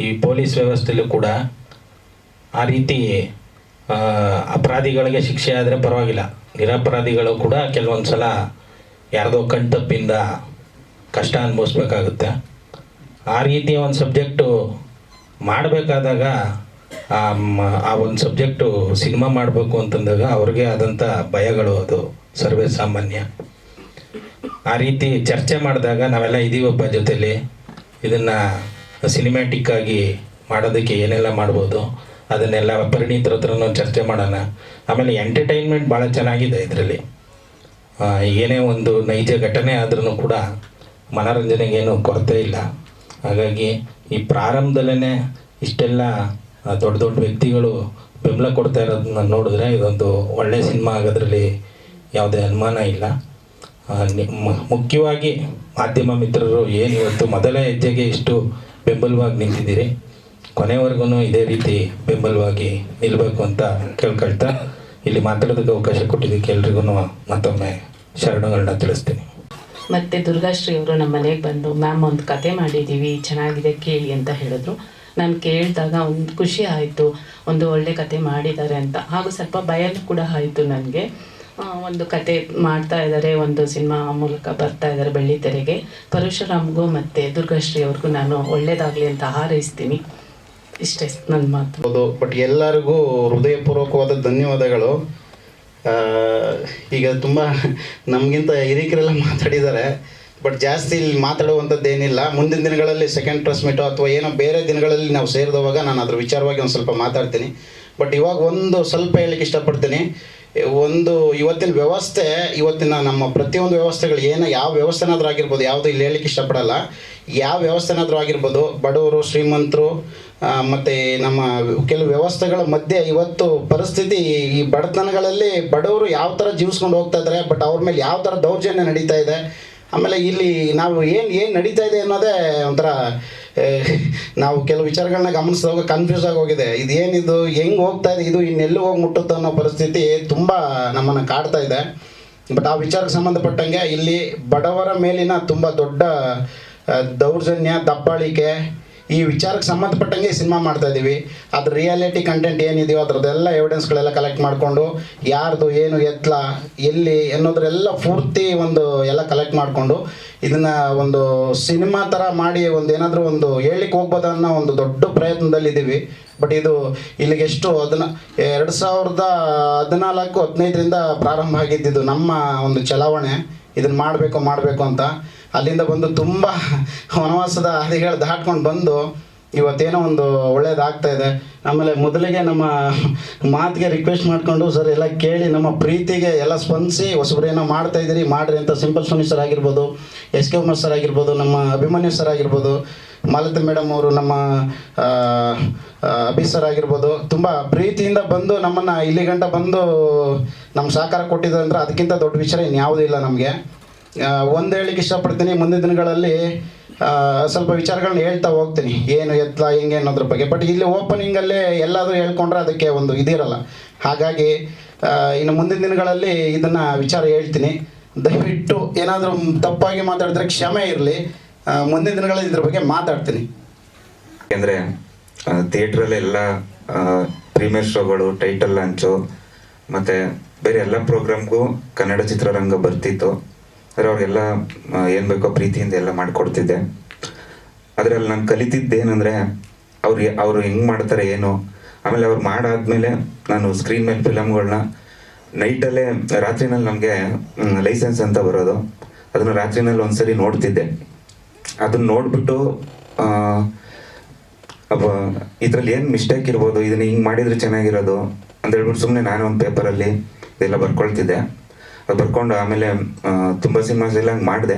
ಈ ಪೊಲೀಸ್ ವ್ಯವಸ್ಥೆಯಲ್ಲೂ ಕೂಡ ಆ ರೀತಿ ಅಪರಾಧಿಗಳಿಗೆ ಶಿಕ್ಷೆ ಆದರೆ ಪರವಾಗಿಲ್ಲ, ನಿರಪರಾಧಿಗಳು ಕೂಡ ಕೆಲವೊಂದು ಸಲ ಯಾರ್ದೋ ಕಣ್ತಪ್ಪಿಂದ ಕಷ್ಟ ಅನುಭವಿಸ್ಬೇಕಾಗುತ್ತೆ. ಆ ರೀತಿಯ ಒಂದು ಸಬ್ಜೆಕ್ಟು ಮಾಡಬೇಕಾದಾಗ ಆ ಒಂದು ಸಬ್ಜೆಕ್ಟು ಸಿನಿಮಾ ಮಾಡಬೇಕು ಅಂತಂದಾಗ ಅವ್ರಿಗೆ ಆದಂಥ ಭಯಗಳು ಅದು ಸರ್ವೇ ಸಾಮಾನ್ಯ. ಆ ರೀತಿ ಚರ್ಚೆ ಮಾಡಿದಾಗ ನಾವೆಲ್ಲ ಇದೀವಪ್ಪ ಜೊತೆಲಿ, ಇದನ್ನು ಸಿನಿಮ್ಯಾಟಿಕ್ಕಾಗಿ ಮಾಡೋದಕ್ಕೆ ಏನೆಲ್ಲ ಮಾಡ್ಬೋದು ಅದನ್ನೆಲ್ಲ ಪರಿಣಿತರ ಹತ್ರನೂ ಚರ್ಚೆ ಮಾಡೋಣ. ಆಮೇಲೆ ಎಂಟರ್ಟೈನ್ಮೆಂಟ್ ಭಾಳ ಚೆನ್ನಾಗಿದೆ ಇದರಲ್ಲಿ. ಏನೇ ಒಂದು ನೈಜ ಘಟನೆ ಆದ್ರೂ ಕೂಡ ಮನೋರಂಜನೆಗೇನು ಕೊರತೆ ಇಲ್ಲ. ಹಾಗಾಗಿ ಈ ಪ್ರಾರಂಭದಲ್ಲೇ ಇಷ್ಟೆಲ್ಲ ದೊಡ್ಡ ದೊಡ್ಡ ವ್ಯಕ್ತಿಗಳು ಬೆಂಬಲ ಕೊಡ್ತಾ ಇರೋದನ್ನ ನೋಡಿದ್ರೆ ಇದೊಂದು ಒಳ್ಳೆಯ ಸಿನಿಮಾ ಆಗೋದ್ರಲ್ಲಿ ಯಾವುದೇ ಅನುಮಾನ ಇಲ್ಲ. ಮುಖ್ಯವಾಗಿ ಮಾಧ್ಯಮ ಮಿತ್ರರು ಏನು ಇವತ್ತು ಮೊದಲ ಹೆಜ್ಜೆಗೆ ಇಷ್ಟು ಬೆಂಬಲವಾಗಿ ನಿಂತಿದ್ದೀರಿ, ಕೊನೆವರೆಗೂ ಇದೇ ರೀತಿ ಬೆಂಬಲವಾಗಿ ನಿಲ್ಲಬೇಕು ಅಂತ ಕೇಳ್ಕೊಳ್ತಾ ಇಲ್ಲಿ ಮಾತಾಡೋದಕ್ಕೆ ಅವಕಾಶ ಕೊಟ್ಟಿದ್ದಕ್ಕೆ ಎಲ್ರಿಗೂ ಮತ್ತೊಮ್ಮೆ ಶರಣುಗಳನ್ನ ತಿಳಿಸ್ತೀನಿ. ಮತ್ತು ದುರ್ಗಾಶ್ರೀ ಅವರು ನಮ್ಮ ಮನೆಗೆ ಬಂದು ಮ್ಯಾಮ್ ಒಂದು ಕತೆ ಮಾಡಿದ್ದೀವಿ ಚೆನ್ನಾಗಿದೆ ಕೇಳಿ ಅಂತ ಹೇಳಿದ್ರು. ನಾನು ಕೇಳಿದಾಗ ಒಂದು ಖುಷಿ ಆಯಿತು, ಒಂದು ಒಳ್ಳೆ ಕತೆ ಮಾಡಿದ್ದಾರೆ ಅಂತ. ಹಾಗೂ ಸ್ವಲ್ಪ ಭಯನೂ ಕೂಡ ಆಯಿತು ನನಗೆ. ಒಂದು ಕತೆ ಮಾಡ್ತಾ ಇದ್ದಾರೆ, ಒಂದು ಸಿನಿಮಾ ಮೂಲಕ ಬರ್ತಾ ಇದ್ದಾರೆ ಬೆಳ್ಳಿತೆರೆಗೆ. ಪರಶುರಾಮ್ಗೂ ಮತ್ತು ದುರ್ಗಾಶ್ರೀ ಅವ್ರಿಗೂ ನಾನು ಒಳ್ಳೆಯದಾಗಲಿ ಅಂತ ಹಾರೈಸ್ತೀನಿ. ಇಷ್ಟೇ ನನ್ನ ಮಾತು. ಹೌದು, ಬಟ್ ಎಲ್ಲರಿಗೂ ಹೃದಯಪೂರ್ವಕವಾದ ಧನ್ಯವಾದಗಳು. ಈಗ ತುಂಬ ನಮಗಿಂತ ಹಿರಿಕರೆಲ್ಲ ಮಾತಾಡಿದ್ದಾರೆ, ಬಟ್ ಜಾಸ್ತಿ ಇಲ್ಲಿ ಮಾತಾಡುವಂಥದ್ದೇನಿಲ್ಲ. ಮುಂದಿನ ದಿನಗಳಲ್ಲಿ ಸೆಕೆಂಡ್ ಪ್ರೆಸ್ ಮೀಟು ಅಥವಾ ಏನೋ ಬೇರೆ ದಿನಗಳಲ್ಲಿ ನಾವು ಸೇರಿದವಾಗ ನಾನು ಅದ್ರ ವಿಚಾರವಾಗಿ ಒಂದು ಸ್ವಲ್ಪ ಮಾತಾಡ್ತೀನಿ. ಬಟ್ ಇವಾಗ ಒಂದು ಸ್ವಲ್ಪ ಹೇಳಲಿಕ್ಕೆ ಇಷ್ಟಪಡ್ತೀನಿ. ಒಂದು ಇವತ್ತಿನ ವ್ಯವಸ್ಥೆ, ಇವತ್ತಿನ ನಮ್ಮ ಪ್ರತಿಯೊಂದು ವ್ಯವಸ್ಥೆಗಳು ಯಾವ ವ್ಯವಸ್ಥೆನಾದರೂ ಆಗಿರ್ಬೋದು, ಯಾವುದು ಇಲ್ಲಿ ಹೇಳಲಿಕ್ಕೆ ಇಷ್ಟಪಡಲ್ಲ, ಯಾವ ವ್ಯವಸ್ಥೆನಾದರೂ ಆಗಿರ್ಬೋದು, ಬಡವರು ಶ್ರೀಮಂತರು ಮತ್ತು ನಮ್ಮ ಕೆಲವು ವ್ಯವಸ್ಥೆಗಳ ಮಧ್ಯೆ ಇವತ್ತು ಪರಿಸ್ಥಿತಿ ಈ ಬಡತನಗಳಲ್ಲಿ ಬಡವರು ಯಾವ ಥರ ಜೀವಿಸ್ಕೊಂಡು ಹೋಗ್ತಾ ಇದ್ದಾರೆ, ಬಟ್ ಅವ್ರ ಮೇಲೆ ಯಾವ ಥರ ದೌರ್ಜನ್ಯ ನಡೀತಾ ಇದೆ. ಆಮೇಲೆ ಇಲ್ಲಿ ನಾವು ಏನು ನಡೀತಾ ಇದೆ ಅನ್ನೋದೇ ಒಂಥರ ನಾವು ಕೆಲವು ವಿಚಾರಗಳನ್ನ ಗಮನಿಸಿದಾಗ ಕನ್ಫ್ಯೂಸ್ ಆಗಿ ಹೋಗಿದೆ. ಇದೇನಿದು, ಹೆಂಗೆ ಹೋಗ್ತಾ ಇದೆ, ಇದು ಇನ್ನೆಲ್ಲೂ ಹೋಗಿ ಮುಟ್ಟುತ್ತೋ ಅನ್ನೋ ಪರಿಸ್ಥಿತಿ ತುಂಬ ನಮ್ಮನ್ನು ಕಾಡ್ತಾ ಇದೆ. ಬಟ್ ಆ ವಿಚಾರಕ್ಕೆ ಸಂಬಂಧಪಟ್ಟಂಗೆ ಇಲ್ಲಿ ಬಡವರ ಮೇಲಿನ ತುಂಬ ದೊಡ್ಡ ದೌರ್ಜನ್ಯ, ದಬ್ಬಾಳಿಕೆ, ಈ ವಿಚಾರಕ್ಕೆ ಸಂಬಂಧಪಟ್ಟಂಗೆ ಸಿನಿಮಾ ಮಾಡ್ತಾ ಇದ್ದೀವಿ. ಅದ್ರ ರಿಯಾಲಿಟಿ ಕಂಟೆಂಟ್ ಏನಿದೆಯೋ ಅದರದ್ದೆಲ್ಲ ಎವಿಡೆನ್ಸ್ಗಳೆಲ್ಲ ಕಲೆಕ್ಟ್ ಮಾಡಿಕೊಂಡು ಯಾರ್ದು ಏನು ಎತ್ತಲ ಎಲ್ಲಿ ಅನ್ನೋದ್ರೆಲ್ಲ ಪೂರ್ತಿ ಒಂದು ಎಲ್ಲ ಕಲೆಕ್ಟ್ ಮಾಡಿಕೊಂಡು ಇದನ್ನು ಒಂದು ಸಿನಿಮಾ ಥರ ಮಾಡಿ ಒಂದು ಏನಾದರೂ ಒಂದು ಹೇಳಲಿಕ್ಕೆ ಹೋಗ್ಬೋದು ಅನ್ನೋ ಒಂದು ದೊಡ್ಡ ಪ್ರಯತ್ನದಲ್ಲಿದ್ದೀವಿ. ಬಟ್ ಇದು ಇಲ್ಲಿಗೆ ಎಷ್ಟು 2014-15ರಿಂದ ಪ್ರಾರಂಭ ಆಗಿದ್ದಿದ್ದು ನಮ್ಮ ಒಂದು ಚಲಾವಣೆ. ಇದನ್ನು ಮಾಡಬೇಕು ಅಂತ ಅಲ್ಲಿಂದ ಬಂದು ತುಂಬ ವನವಾಸದ ಹಾದಿಗಳು ದಾಟ್ಕೊಂಡು ಬಂದು ಇವತ್ತೇನೋ ಒಂದು ಒಳ್ಳೇದಾಗ್ತಾ ಇದೆ. ಆಮೇಲೆ ಮೊದಲಿಗೆ ನಮ್ಮ ಮಾತಿಗೆ ರಿಕ್ವೆಸ್ಟ್ ಮಾಡಿಕೊಂಡು ಸರ್ ಎಲ್ಲ ಕೇಳಿ ನಮ್ಮ ಪ್ರೀತಿಗೆ ಎಲ್ಲ ಸ್ಪಂದಿಸಿ ಹೊಸಬ್ರು ಏನೋ ಮಾಡ್ತಾಯಿದ್ದೀರಿ ಮಾಡಿರಿ ಅಂತ ಸಿಂಪಲ್ ಸುನಿ ಸರ್ ಆಗಿರ್ಬೋದು, SK ಉಮರ್ ಸರ್ ಆಗಿರ್ಬೋದು, ನಮ್ಮ ಅಭಿಮನ್ಯು ಸರ್ ಆಗಿರ್ಬೋದು, ಮಾಲತಿ ಮೇಡಮ್ ಅವರು, ನಮ್ಮ ಅಭಿ ಸರ್ ಆಗಿರ್ಬೋದು, ತುಂಬ ಪ್ರೀತಿಯಿಂದ ಬಂದು ನಮ್ಮನ್ನು ಇಲ್ಲಿ ಗಂಟ ಬಂದು ನಮ್ಮ ಸಹಕಾರ ಕೊಟ್ಟಿದ್ದಾರೆ ಅಂದರೆ ಅದಕ್ಕಿಂತ ದೊಡ್ಡ ವಿಚಾರ ಇನ್ಯಾವುದೂ ಇಲ್ಲ ನಮಗೆ. ಒಂದು ಹೇಳಲಿಕ್ಕೆ ಇಷ್ಟಪಡ್ತೀನಿ, ಮುಂದಿನ ದಿನಗಳಲ್ಲಿ ಸ್ವಲ್ಪ ವಿಚಾರಗಳನ್ನ ಹೇಳ್ತಾ ಹೋಗ್ತೀನಿ, ಏನು ಎತ್ತಲ ಹೆಂಗೆ ಅನ್ನೋದ್ರ ಬಗ್ಗೆ. ಬಟ್ ಇಲ್ಲಿ ಓಪನಿಂಗಲ್ಲೇ ಎಲ್ಲಾದರೂ ಹೇಳ್ಕೊಂಡ್ರೆ ಅದಕ್ಕೆ ಒಂದು ಇದಿರಲ್ಲ. ಹಾಗಾಗಿ ಇನ್ನು ಮುಂದಿನ ದಿನಗಳಲ್ಲಿ ಇದನ್ನು ವಿಚಾರ ಹೇಳ್ತೀನಿ. ದಯವಿಟ್ಟು ಏನಾದರೂ ತಪ್ಪಾಗಿ ಮಾತಾಡಿದ್ರೆ ಕ್ಷಮೆ ಇರಲಿ. ಮುಂದಿನ ದಿನಗಳಲ್ಲಿ ಇದ್ರ ಬಗ್ಗೆ ಮಾತಾಡ್ತೀನಿ. ಯಾಕೆಂದರೆ ಥಿಯೇಟ್ರಲ್ಲೆಲ್ಲ ಪ್ರೀಮಿಯರ್ ಶೋಗಳು, ಟೈಟಲ್ ಲಾಂಚು ಮತ್ತು ಬೇರೆ ಎಲ್ಲ ಪ್ರೋಗ್ರಾಮ್ಗೂ ಕನ್ನಡ ಚಿತ್ರರಂಗ ಬರ್ತಿತ್ತು. ಆದರೆ ಅವ್ರಿಗೆಲ್ಲ ಏನು ಬೇಕೋ ಪ್ರೀತಿಯಿಂದ ಎಲ್ಲ ಮಾಡಿಕೊಡ್ತಿದ್ದೆ. ಅದರಲ್ಲಿ ನಾನು ಕಲಿತಿದ್ದೇನೆಂದರೆ ಅವರು ಹೆಂಗೆ ಮಾಡ್ತಾರೆ ಏನು. ಆಮೇಲೆ ಅವ್ರು ಮಾಡಾದ್ಮೇಲೆ ನಾನು ಸ್ಕ್ರೀನ್ ಮೇಲೆ ಫಿಲಮ್ಗಳನ್ನ ನೈಟಲ್ಲೇ, ರಾತ್ರಿನಲ್ಲಿ ನಮಗೆ ಲೈಸೆನ್ಸ್ ಅಂತ ಬರೋದು, ಅದನ್ನು ರಾತ್ರಿನಲ್ಲಿ ಒಂದ್ಸರಿ ನೋಡ್ತಿದ್ದೆ. ಅದನ್ನ ನೋಡಿಬಿಟ್ಟು ಇದರಲ್ಲಿ ಏನು ಮಿಸ್ಟೇಕ್ ಇರ್ಬೋದು, ಇದನ್ನು ಹಿಂಗೆ ಮಾಡಿದರೆ ಚೆನ್ನಾಗಿರೋದು ಅಂತ ಹೇಳ್ಬಿಟ್ಟು ಸುಮ್ಮನೆ ನಾನು ಒಂದು ಪೇಪರಲ್ಲಿ ಇದೆಲ್ಲ ಬರ್ಕೊಳ್ತಿದ್ದೆ. ಅದು ಬರ್ಕೊಂಡು ಆಮೇಲೆ ತುಂಬ ಸಿನಿಮಾಸ್ ಎಲ್ಲ ಹಂಗೆ ಮಾಡಿದೆ.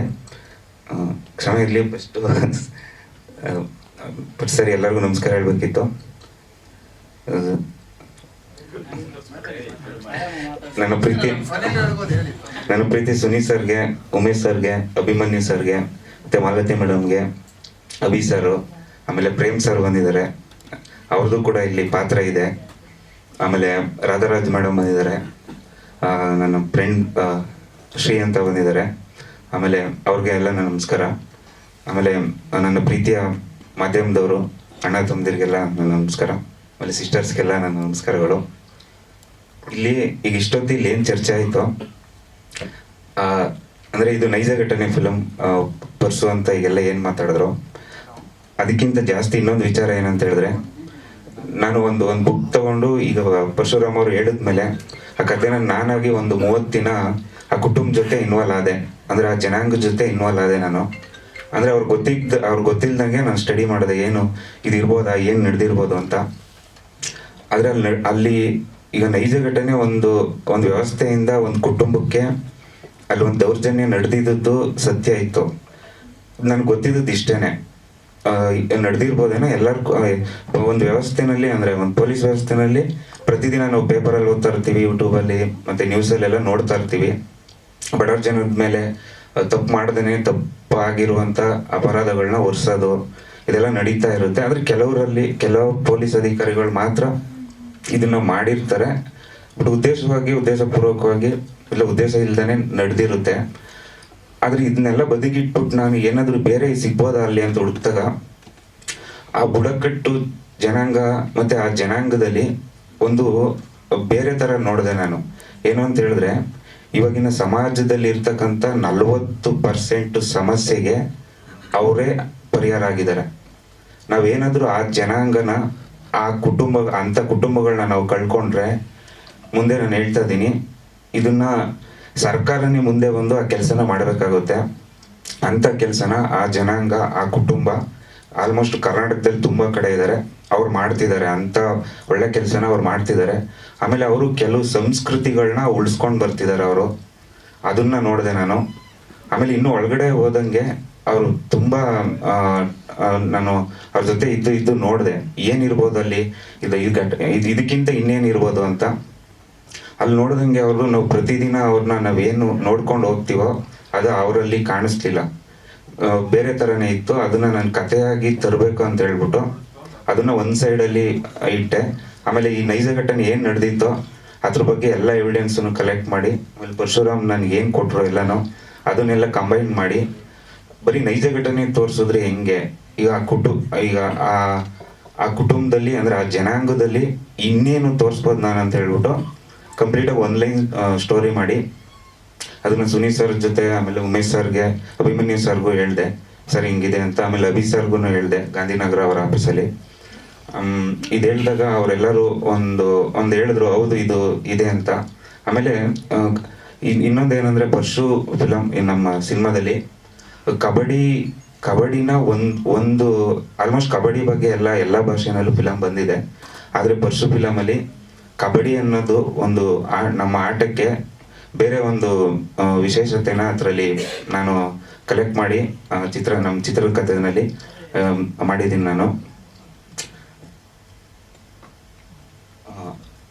ಕ್ಷಮೆ ಇರಲಿ ಫಸ್ಟು. ಬಟ್ ಸರಿ, ಎಲ್ಲರಿಗೂ ನಮಸ್ಕಾರ ಹೇಳಬೇಕಿತ್ತು. ನನ್ನ ಪ್ರೀತಿ ಸುನಿ ಸರ್ಗೆ, ಉಮೇಶ್ ಸರ್ಗೆ, ಅಭಿಮನ್ಯು ಸರ್ಗೆ, ಮತ್ತು ಮಾಲತಿ ಮೇಡಮ್ಗೆ, ಅಭಿ ಸರು, ಆಮೇಲೆ ಪ್ರೇಮ್ ಸರ್ ಬಂದಿದ್ದಾರೆ, ಅವ್ರದ್ದು ಕೂಡ ಇಲ್ಲಿ ಪಾತ್ರ ಇದೆ. ಆಮೇಲೆ ರಾಧಾರಾಜ್ ಮೇಡಮ್ ಬಂದಿದ್ದಾರೆ, ನನ್ನ ಫ್ರೆಂಡ್ ಶ್ರೀ ಅಂತ ಬಂದಿದ್ದಾರೆ. ಆಮೇಲೆ ಅವ್ರಿಗೆ ಎಲ್ಲ ನನ್ನ ನಮಸ್ಕಾರ. ಆಮೇಲೆ ನನ್ನ ಪ್ರೀತಿಯ ಮಾಧ್ಯಮದವರು, ಅಣ್ಣ ತಮ್ಮದಿರಿಗೆಲ್ಲ ನನ್ನ ನಮಸ್ಕಾರ. ಆಮೇಲೆ ಸಿಸ್ಟರ್ಸ್ಗೆಲ್ಲ ನನ್ನ ನಮಸ್ಕಾರಗಳು. ಇಲ್ಲಿ ಈಗ ಇಷ್ಟೊತ್ತಿಲ್ಲಿ ಏನು ಚರ್ಚೆ ಆಯಿತು ಅಂದರೆ ಇದು ನೈಜ ಘಟನೆ ಫಿಲಮ್ ಪರ್ಸು ಅಂತ ಈಗೆಲ್ಲ ಏನು ಮಾತಾಡಿದ್ರು, ಅದಕ್ಕಿಂತ ಜಾಸ್ತಿ ಇನ್ನೊಂದು ವಿಚಾರ ಏನಂತ ಹೇಳಿದ್ರೆ, ನಾನು ಒಂದು ಬುಕ್ ತಗೊಂಡು ಈಗ ಪರಶುರಾಮ್ ಅವರು ಹೇಳಿದ್ಮೇಲೆ ಆ ಕಥೆನ ನಾನಾಗಿ ಒಂದು 30 ದಿನ ಆ ಕುಟುಂಬ ಜೊತೆ ಇನ್ವಾಲ್ವ್ ಆದೆ. ಅಂದರೆ ಆ ಜನಾಂಗದ ಜೊತೆ ಇನ್ವಾಲ್ವ್ ಆದೆ ನಾನು. ಅಂದರೆ ಅವ್ರಿಗೆ ಗೊತ್ತಿಲ್ದಂಗೆ ನಾನು ಸ್ಟಡಿ ಮಾಡಿದೆ, ಏನು ಇದು ಇರ್ಬೋದಾ, ಏನು ನಡೆದಿರ್ಬೋದು ಅಂತ. ಆದರೆ ಅಲ್ಲಿ ಈಗ ನೈಜ ಘಟನೆ ಒಂದು ವ್ಯವಸ್ಥೆಯಿಂದ ಒಂದು ಕುಟುಂಬಕ್ಕೆ ಅಲ್ಲಿ ಒಂದು ದೌರ್ಜನ್ಯ ನಡೆದಿದ್ದು ಸತ್ಯ ಇತ್ತು. ನನಗೆ ಗೊತ್ತಿದ್ದದ್ದು ಇಷ್ಟೇ, ನಡೆದಿರ್ಬೋದೇನೋ ಎಲ್ಲರಿಗೂ. ಒಂದು ವ್ಯವಸ್ಥೆನಲ್ಲಿ ಅಂದರೆ ಒಂದು ಪೊಲೀಸ್ ವ್ಯವಸ್ಥೆನಲ್ಲಿ ಪ್ರತಿದಿನ ನಾವು ಪೇಪರಲ್ಲಿ ಓದ್ತಾ ಇರ್ತೀವಿ, ಯೂಟ್ಯೂಬಲ್ಲಿ ಮತ್ತು ನ್ಯೂಸಲ್ಲೆಲ್ಲ ನೋಡ್ತಾ ಇರ್ತೀವಿ. ಬಡವ್ರ ಜನದ ಮೇಲೆ ತಪ್ಪು ಮಾಡ್ದೇ ತಪ್ಪಾಗಿರುವಂಥ ಅಪರಾಧಗಳನ್ನ ಹೊರಿಸೋದು, ಇದೆಲ್ಲ ನಡೀತಾ ಇರುತ್ತೆ. ಆದರೆ ಕೆಲವು ಪೊಲೀಸ್ ಅಧಿಕಾರಿಗಳು ಮಾತ್ರ ಇದನ್ನು ಮಾಡಿರ್ತಾರೆ, ಬಟ್ ಉದ್ದೇಶಪೂರ್ವಕವಾಗಿ ಇಲ್ಲ ಉದ್ದೇಶ ಇಲ್ದೇ ನಡೆದಿರುತ್ತೆ. ಆದರೆ ಇದನ್ನೆಲ್ಲ ಬದಿಗಿಟ್ಬಿಟ್ಟು ನಾನು ಏನಾದರೂ ಬೇರೆ ಸಿಗ್ಬೋದಾ ಅಲ್ಲಿ ಅಂತ ಹುಡುಕ್ದಾಗ ಆ ಬುಡಕಟ್ಟು ಜನಾಂಗ ಮತ್ತು ಆ ಜನಾಂಗದಲ್ಲಿ ಒಂದು ಬೇರೆ ಥರ ನೋಡಿದೆ ನಾನು. ಏನು ಅಂತ ಹೇಳಿದ್ರೆ, ಇವಾಗಿನ ಸಮಾಜದಲ್ಲಿ ಇರ್ತಕ್ಕಂಥ 40% ಸಮಸ್ಯೆಗೆ ಅವರೇ ಪರಿಹಾರ ಆಗಿದ್ದಾರೆ. ನಾವೇನಾದರೂ ಆ ಜನಾಂಗನ ಅಂಥ ಕುಟುಂಬಗಳನ್ನ ನಾವು ಕಳ್ಕೊಂಡ್ರೆ ಮುಂದೆ ನಾನು ಹೇಳ್ತಾ ಇದ್ದೀನಿ, ಇದನ್ನ ಸರ್ಕಾರನೇ ಮುಂದೆ ಬಂದು ಆ ಕೆಲಸನ ಮಾಡಬೇಕಾಗುತ್ತೆ. ಅಂಥ ಕೆಲಸನ ಆ ಜನಾಂಗ, ಆ ಕುಟುಂಬ ಆಲ್ಮೋಸ್ಟ್ ಕರ್ನಾಟಕದಲ್ಲಿ ತುಂಬ ಕಡೆ ಇದ್ದಾರೆ, ಅವ್ರು ಮಾಡ್ತಿದ್ದಾರೆ. ಅಂಥ ಒಳ್ಳೆ ಕೆಲಸನ ಅವ್ರು ಮಾಡ್ತಿದ್ದಾರೆ. ಆಮೇಲೆ ಅವರು ಕೆಲವು ಸಂಸ್ಕೃತಿಗಳನ್ನ ಉಳಿಸ್ಕೊಂಡು ಬರ್ತಿದ್ದಾರೆ ಅವರು, ಅದನ್ನ ನೋಡಿದೆ ನಾನು. ಆಮೇಲೆ ಇನ್ನೂ ಒಳಗಡೆ ಹೋದಂಗೆ ಅವರು ತುಂಬ ನಾನು ಅವ್ರ ಜೊತೆ ಇದ್ದು ನೋಡಿದೆ ಏನಿರ್ಬೋದು ಅಲ್ಲಿ, ಇದಕ್ಕಿಂತ ಇನ್ನೇನಿರ್ಬೋದು ಅಂತ. ಅಲ್ಲಿ ನೋಡ್ದಂಗೆ ಅವರು ನಾವು ಪ್ರತಿದಿನ ಅವ್ರನ್ನ ನಾವೇನು ನೋಡ್ಕೊಂಡು ಹೋಗ್ತೀವೋ ಅದು ಅವರಲ್ಲಿ ಕಾಣಿಸ್ಲಿಲ್ಲ, ಬೇರೆ ಥರನೇ ಇತ್ತು. ಅದನ್ನು ನಾನು ಕಥೆಯಾಗಿ ತರಬೇಕು ಅಂತ ಹೇಳ್ಬಿಟ್ಟು ಅದನ್ನು ಒಂದು ಸೈಡಲ್ಲಿ ಇಟ್ಟೆ. ಆಮೇಲೆ ಈ ನೈಜ ಘಟನೆ ಏನು ನಡೆದಿತ್ತೋ ಅದ್ರ ಬಗ್ಗೆ ಎಲ್ಲ ಎವಿಡೆನ್ಸನ್ನು ಕಲೆಕ್ಟ್ ಮಾಡಿ, ಆಮೇಲೆ ಪರಶುರಾಮ್ ನನಗೆ ಏನು ಕೊಟ್ಟರು ಎಲ್ಲನೂ ಅದನ್ನೆಲ್ಲ ಕಂಬೈನ್ ಮಾಡಿ ಬರೀ ನೈಜ ಘಟನೆ ತೋರಿಸಿದ್ರೆ ಹೆಂಗೆ, ಈಗ ಆ ಕುಟುಂಬದಲ್ಲಿ ಅಂದರೆ ಆ ಜನಾಂಗದಲ್ಲಿ ಇನ್ನೇನು ತೋರಿಸ್ಬೋದು ನಾನು ಅಂತ ಹೇಳ್ಬಿಟ್ಟು ಕಂಪ್ಲೀಟಾಗಿ ಒನ್ಲೈನ್ ಸ್ಟೋರಿ ಮಾಡಿ ಅದನ್ನು ಸುನೀಲ್ ಸರ್ ಜೊತೆ, ಆಮೇಲೆ ಉಮೇಶ್ ಸರ್ಗೆ, ಅಭಿಮನ್ಯು ಸರ್ಗೂ ಹೇಳಿದೆ ಸರ್ ಹಿಂಗಿದೆ ಅಂತ. ಆಮೇಲೆ ಅಭಿ ಸರ್ಗೂ ಹೇಳಿದೆ ಗಾಂಧಿನಗರ ಅವರ ಆಫೀಸಲ್ಲಿ. ಇದು ಹೇಳಿದಾಗ ಅವರೆಲ್ಲರೂ ಒಂದು ಹೇಳಿದ್ರು, ಹೌದು ಇದು ಇದೆ ಅಂತ. ಆಮೇಲೆ ಇನ್ನೊಂದೇನೆಂದರೆ ಪರಶು ಫಿಲಮ್ ನಮ್ಮ ಸಿನಿಮಾದಲ್ಲಿ ಕಬಡ್ಡಿನ ಒಂದು ಆಲ್ಮೋಸ್ಟ್ ಕಬಡ್ಡಿ ಬಗ್ಗೆ ಎಲ್ಲ ಭಾಷೆನಲ್ಲೂ ಫಿಲಮ್ ಬಂದಿದೆ. ಆದರೆ ಪರಶು ಫಿಲಮಲ್ಲಿ ಕಬಡ್ಡಿ ಅನ್ನೋದು ಒಂದು ನಮ್ಮ ಆಟಕ್ಕೆ ಬೇರೆ ಒಂದು ವಿಶೇಷತೆನ ಅದರಲ್ಲಿ ನಾನು ಕಲೆಕ್ಟ್ ಮಾಡಿ ನಮ್ಮ ಚಿತ್ರಕಥೆನಲ್ಲಿ ಮಾಡಿದ್ದೀನಿ ನಾನು.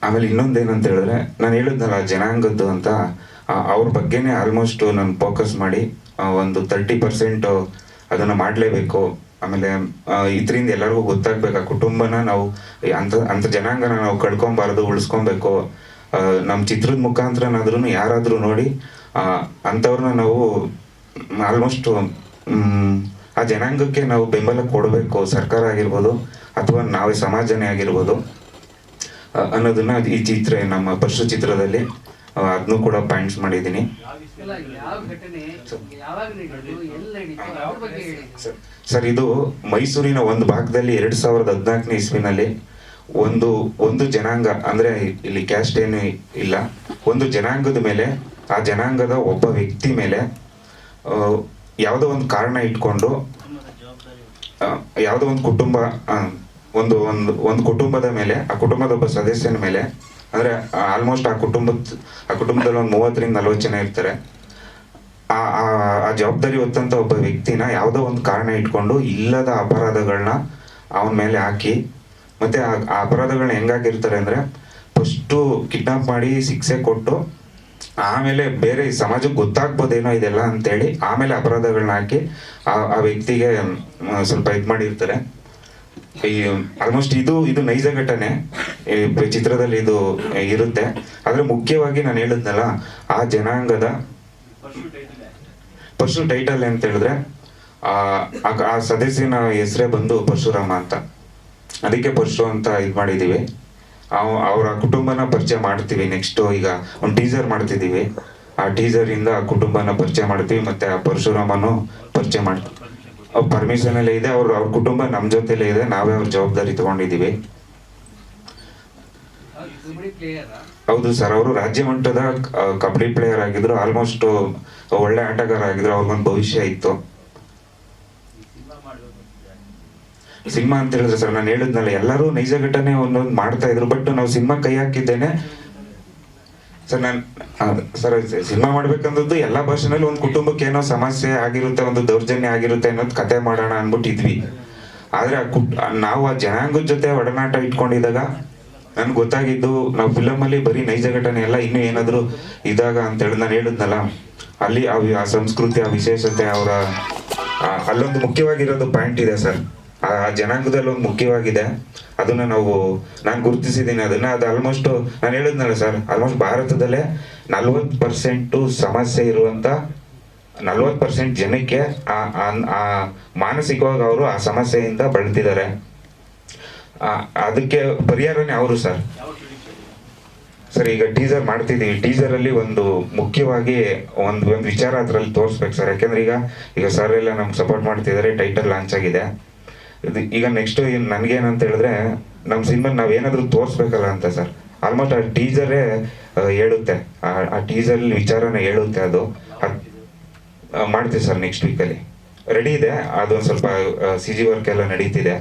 ಆಮೇಲೆ ಇನ್ನೊಂದೇನಂತ ಹೇಳಿದ್ರೆ, ನಾನು ಹೇಳಿದ್ನಲ್ಲ ಜನಾಂಗದ್ದು ಅಂತ, ಅವ್ರ ಬಗ್ಗೆನೇ ಆಲ್ಮೋಸ್ಟ್ ನಾನು ಫೋಕಸ್ ಮಾಡಿ ಒಂದು 30% ಅದನ್ನು ಮಾಡಲೇಬೇಕು. ಆಮೇಲೆ ಇದರಿಂದ ಎಲ್ಲರಿಗೂ ಗೊತ್ತಾಗ್ಬೇಕು, ಆ ಕುಟುಂಬನ ನಾವು ಅಂಥ ಜನಾಂಗನ ನಾವು ಕಳ್ಕೊಬಾರ್ದು, ಉಳಿಸ್ಕೊಬೇಕು. ನಮ್ಮ ಚಿತ್ರದ ಮುಖಾಂತರನಾದ್ರೂ ಯಾರಾದರೂ ನೋಡಿ ಅಂಥವ್ರನ್ನ ನಾವು ಆಲ್ಮೋಸ್ಟ್ ಆ ಜನಾಂಗಕ್ಕೆ ನಾವು ಬೆಂಬಲ ಕೊಡಬೇಕು, ಸರ್ಕಾರ ಆಗಿರ್ಬೋದು ಅಥವಾ ನಾವೇ ಸಮಾಜನೇ ಆಗಿರ್ಬೋದು ಅನ್ನೋದನ್ನ ಈ ನಮ್ಮ ಪರಶು ಚಿತ್ರದಲ್ಲಿ ಅದನ್ನು ಕೂಡ ಪಾಯಿಂಟ್ಸ್ ಮಾಡಿದ್ದೀನಿ. ಸರ್, ಇದು ಮೈಸೂರಿನ ಒಂದು ಭಾಗದಲ್ಲಿ 2014ನೇ ಇಸ್ವಿನಲ್ಲಿ ಒಂದು ಜನಾಂಗ, ಅಂದ್ರೆ ಇಲ್ಲಿ ಕ್ಯಾಸ್ಟ್ ಏನು ಇಲ್ಲ, ಒಂದು ಜನಾಂಗದ ಮೇಲೆ, ಆ ಜನಾಂಗದ ಒಬ್ಬ ವ್ಯಕ್ತಿ ಮೇಲೆ ಯಾವುದೋ ಒಂದು ಕಾರಣ ಇಟ್ಕೊಂಡು ಯಾವುದೋ ಒಂದು ಕುಟುಂಬ ಒಂದು ಕುಟುಂಬದ ಮೇಲೆ, ಆ ಕುಟುಂಬದ ಒಬ್ಬ ಸದಸ್ಯನ ಮೇಲೆ, ಅಂದ್ರೆ ಆಲ್ಮೋಸ್ಟ್ ಆ ಕುಟುಂಬದಲ್ಲಿ ಒಂದು 30-40 ಜನ ಇರ್ತಾರೆ. ಆ ಜವಾಬ್ದಾರಿ ಹೊತ್ತಂತ ಒಬ್ಬ ವ್ಯಕ್ತಿನ ಯಾವುದೋ ಒಂದು ಕಾರಣ ಇಟ್ಕೊಂಡು ಇಲ್ಲದ ಅಪರಾಧಗಳನ್ನ ಅವನ ಮೇಲೆ ಹಾಕಿ, ಮತ್ತೆ ಆ ಅಪರಾಧಗಳನ್ನ ಹೆಂಗಾಗಿರ್ತಾರೆ ಅಂದ್ರೆ ಫಸ್ಟು ಕಿಡ್ನಾಪ್ ಮಾಡಿ ಶಿಕ್ಷೆ ಕೊಟ್ಟು, ಆಮೇಲೆ ಬೇರೆ ಸಮಾಜಕ್ಕೆ ಗೊತ್ತಾಗ್ಬೋದೇನೋ ಇದೆಲ್ಲ ಅಂತೇಳಿ ಆಮೇಲೆ ಅಪರಾಧಗಳನ್ನ ಹಾಕಿ ಆ ವ್ಯಕ್ತಿಗೆ ಸ್ವಲ್ಪ ಇದು ಮಾಡಿರ್ತಾರೆ. ಆಲ್ಮೋಸ್ಟ್ ಇದು ನೈಜ ಘಟನೆ ಚಿತ್ರದಲ್ಲಿ ಇದು ಇರುತ್ತೆ. ಆದ್ರೆ ಮುಖ್ಯವಾಗಿ ನಾನು ಹೇಳಿದ್ನಲ್ಲ, ಆ ಜನಾಂಗದ ಪರಶು ಟೈಟಲ್ ಅಂತ ಹೇಳಿದ್ರೆ ಆ ಸದಸ್ಯನ ಹೆಸರೇ ಬಂದು ಪರಶುರಾಮ ಅಂತ, ಅದಕ್ಕೆ ಪರಶು ಅಂತ ಇದು ಮಾಡಿದೀವಿ. ಅವರ ಕುಟುಂಬನ ಪರಿಚಯ ಮಾಡ್ತೀವಿ. ನೆಕ್ಸ್ಟ್ ಈಗ ಒಂದು ಟೀಸರ್ ಮಾಡ್ತಿದ್ದೀವಿ, ಆ ಟೀಸರ್ ಇಂದ ಆ ಕುಟುಂಬನ ಪರಿಚಯ ಮಾಡ್ತೀವಿ, ಮತ್ತೆ ಆ ಪರಶುರಾಮನು ಪರಿಚಯ ಮಾಡ್ತೀವಿ. ಪರ್ಮಿಷನ್ ಎಲ್ಲ ಇದೆ, ಅವ್ರ ಕುಟುಂಬ ನಮ್ಮ ಜೊತೆಲೇ ಇದೆ, ನಾವೇ ಅವ್ರ ಜವಾಬ್ದಾರಿ ತಗೊಂಡಿದ್ದೀವಿ. ಹೌದು ಸರ್, ಅವರು ರಾಜ್ಯ ಮಟ್ಟದ ಕಬಡ್ಡಿ ಪ್ಲೇಯರ್ ಆಗಿದ್ರು, ಆಲ್ಮೋಸ್ಟ್ ಒಳ್ಳೆ ಆಟಗಾರ ಆಗಿದ್ರು, ಅವ್ರಿಗೊಂದು ಭವಿಷ್ಯ ಇತ್ತು. ಸಿನಿಮಾ ಅಂತ ಹೇಳಿದ್ರೆ ಸರ್, ನಾನು ಹೇಳಿದ್ನಲ್ಲ, ಎಲ್ಲರೂ ನೈಜ ಘಟನೆ ಒಂದೊಂದು ಮಾಡ್ತಾ ಇದ್ರು, ಬಟ್ ನಾವು ಸಿನಿಮಾ ಕೈ ಹಾಕಿದ್ದೇನೆ ಸರ್. ಸರ್ ಸಿನಿಮಾ ಮಾಡ್ಬೇಕಂದದ್ದು ಎಲ್ಲ ಭಾಷೆನಲ್ಲಿ ಒಂದು ಕುಟುಂಬಕ್ಕೆ ಏನೋ ಸಮಸ್ಯೆ ಆಗಿರುತ್ತೆ, ಒಂದು ದೌರ್ಜನ್ಯ ಆಗಿರುತ್ತೆ ಅನ್ನೋದು ಕತೆ ಮಾಡೋಣ ಅನ್ಬಿಟ್ಟಿದ್ವಿ. ಆದ್ರೆ ನಾವು ಆ ಜನಾಂಗದ ಜೊತೆ ಒಡನಾಟ ಇಟ್ಕೊಂಡಿದ್ದಾಗ ನನ್ಗೆ ಗೊತ್ತಾಗಿದ್ದು, ನಾವು ಫಿಲಮಲ್ಲಿ ಬರೀ ನೈಜ ಘಟನೆ ಎಲ್ಲ ಇನ್ನೂ ಏನಾದ್ರು ಇದಾಗ ಅಂತ ಹೇಳಿ ನಾನು ಹೇಳಿದ್ನಲ್ಲ, ಅಲ್ಲಿ ಆ ಸಂಸ್ಕೃತಿ, ಆ ವಿಶೇಷತೆ, ಅಲ್ಲೊಂದು ಮುಖ್ಯವಾಗಿರೋದು ಪಾಯಿಂಟ್ ಇದೆ ಸರ್. ಆ ಜನಾಂಗದಲ್ಲಿ ಒಂದು ಮುಖ್ಯವಾಗಿದೆ. ಅದನ್ನ ನಾನು ಗುರುತಿಸಿದ್ದೀನಿ ಅದನ್ನ. ಅದು ಆಲ್ಮೋಸ್ಟ್ ನಾನು ಹೇಳಿದ್ನಲ್ಲ ಸರ್, ಆಲ್ಮೋಸ್ಟ್ ಭಾರತದಲ್ಲೇ 40% ಸಮಸ್ಯೆ ಇರುವಂತ 40% ಜನಕ್ಕೆ ಆ ಮಾನಸಿಕವಾಗಿ ಅವರು ಆ ಸಮಸ್ಯೆಯಿಂದ ಬಳಲ್ತಿದ್ದಾರೆ. ಅದಕ್ಕೆ ಪರಿಹಾರನೇ ಅವರು ಸರ್. ಈಗ ಟೀಸರ್ ಮಾಡ್ತಿದ್ದೀವಿ. ಟೀಸರ್ ಅಲ್ಲಿ ಒಂದು ಮುಖ್ಯವಾಗಿ ಒಂದು ವಿಚಾರ ಅದ್ರಲ್ಲಿ ತೋರಿಸ್ಬೇಕು ಸರ್. ಯಾಕೆಂದ್ರೆ ಈಗ ಸರ್ ಎಲ್ಲ ನಮ್ಗೆ ಸಪೋರ್ಟ್ ಮಾಡ್ತಿದ್ದಾರೆ. ಟೈಟಲ್ ಲಾಂಚ್ ಆಗಿದೆ. ಈಗ ನೆಕ್ಸ್ಟ್ ನನ್ಗೇನಂತ ಹೇಳಿದ್ರೆ, ನಮ್ಮ ಸಿನಿಮಾ ನಾವೇನಾದ್ರೂ ತೋರಿಸ್ಬೇಕಲ್ಲ ಅಂತ ಸರ್. ಆಲ್ಮೋಸ್ಟ್ ಆ ಟೀಸರೇ ಹೇಳುತ್ತೆ, ಆ ಟೀಸರ್ ವಿಚಾರನ ಹೇಳುತ್ತೆ. ಅದು ಮಾಡ್ತೀವಿ ಸರ್. ನೆಕ್ಸ್ಟ್ ವೀಕಲ್ಲಿ ರೆಡಿ ಇದೆ. ಅದೊಂದು ಸ್ವಲ್ಪ CG ವರ್ಕ್ ಎಲ್ಲ ನಡೀತಿದೆ.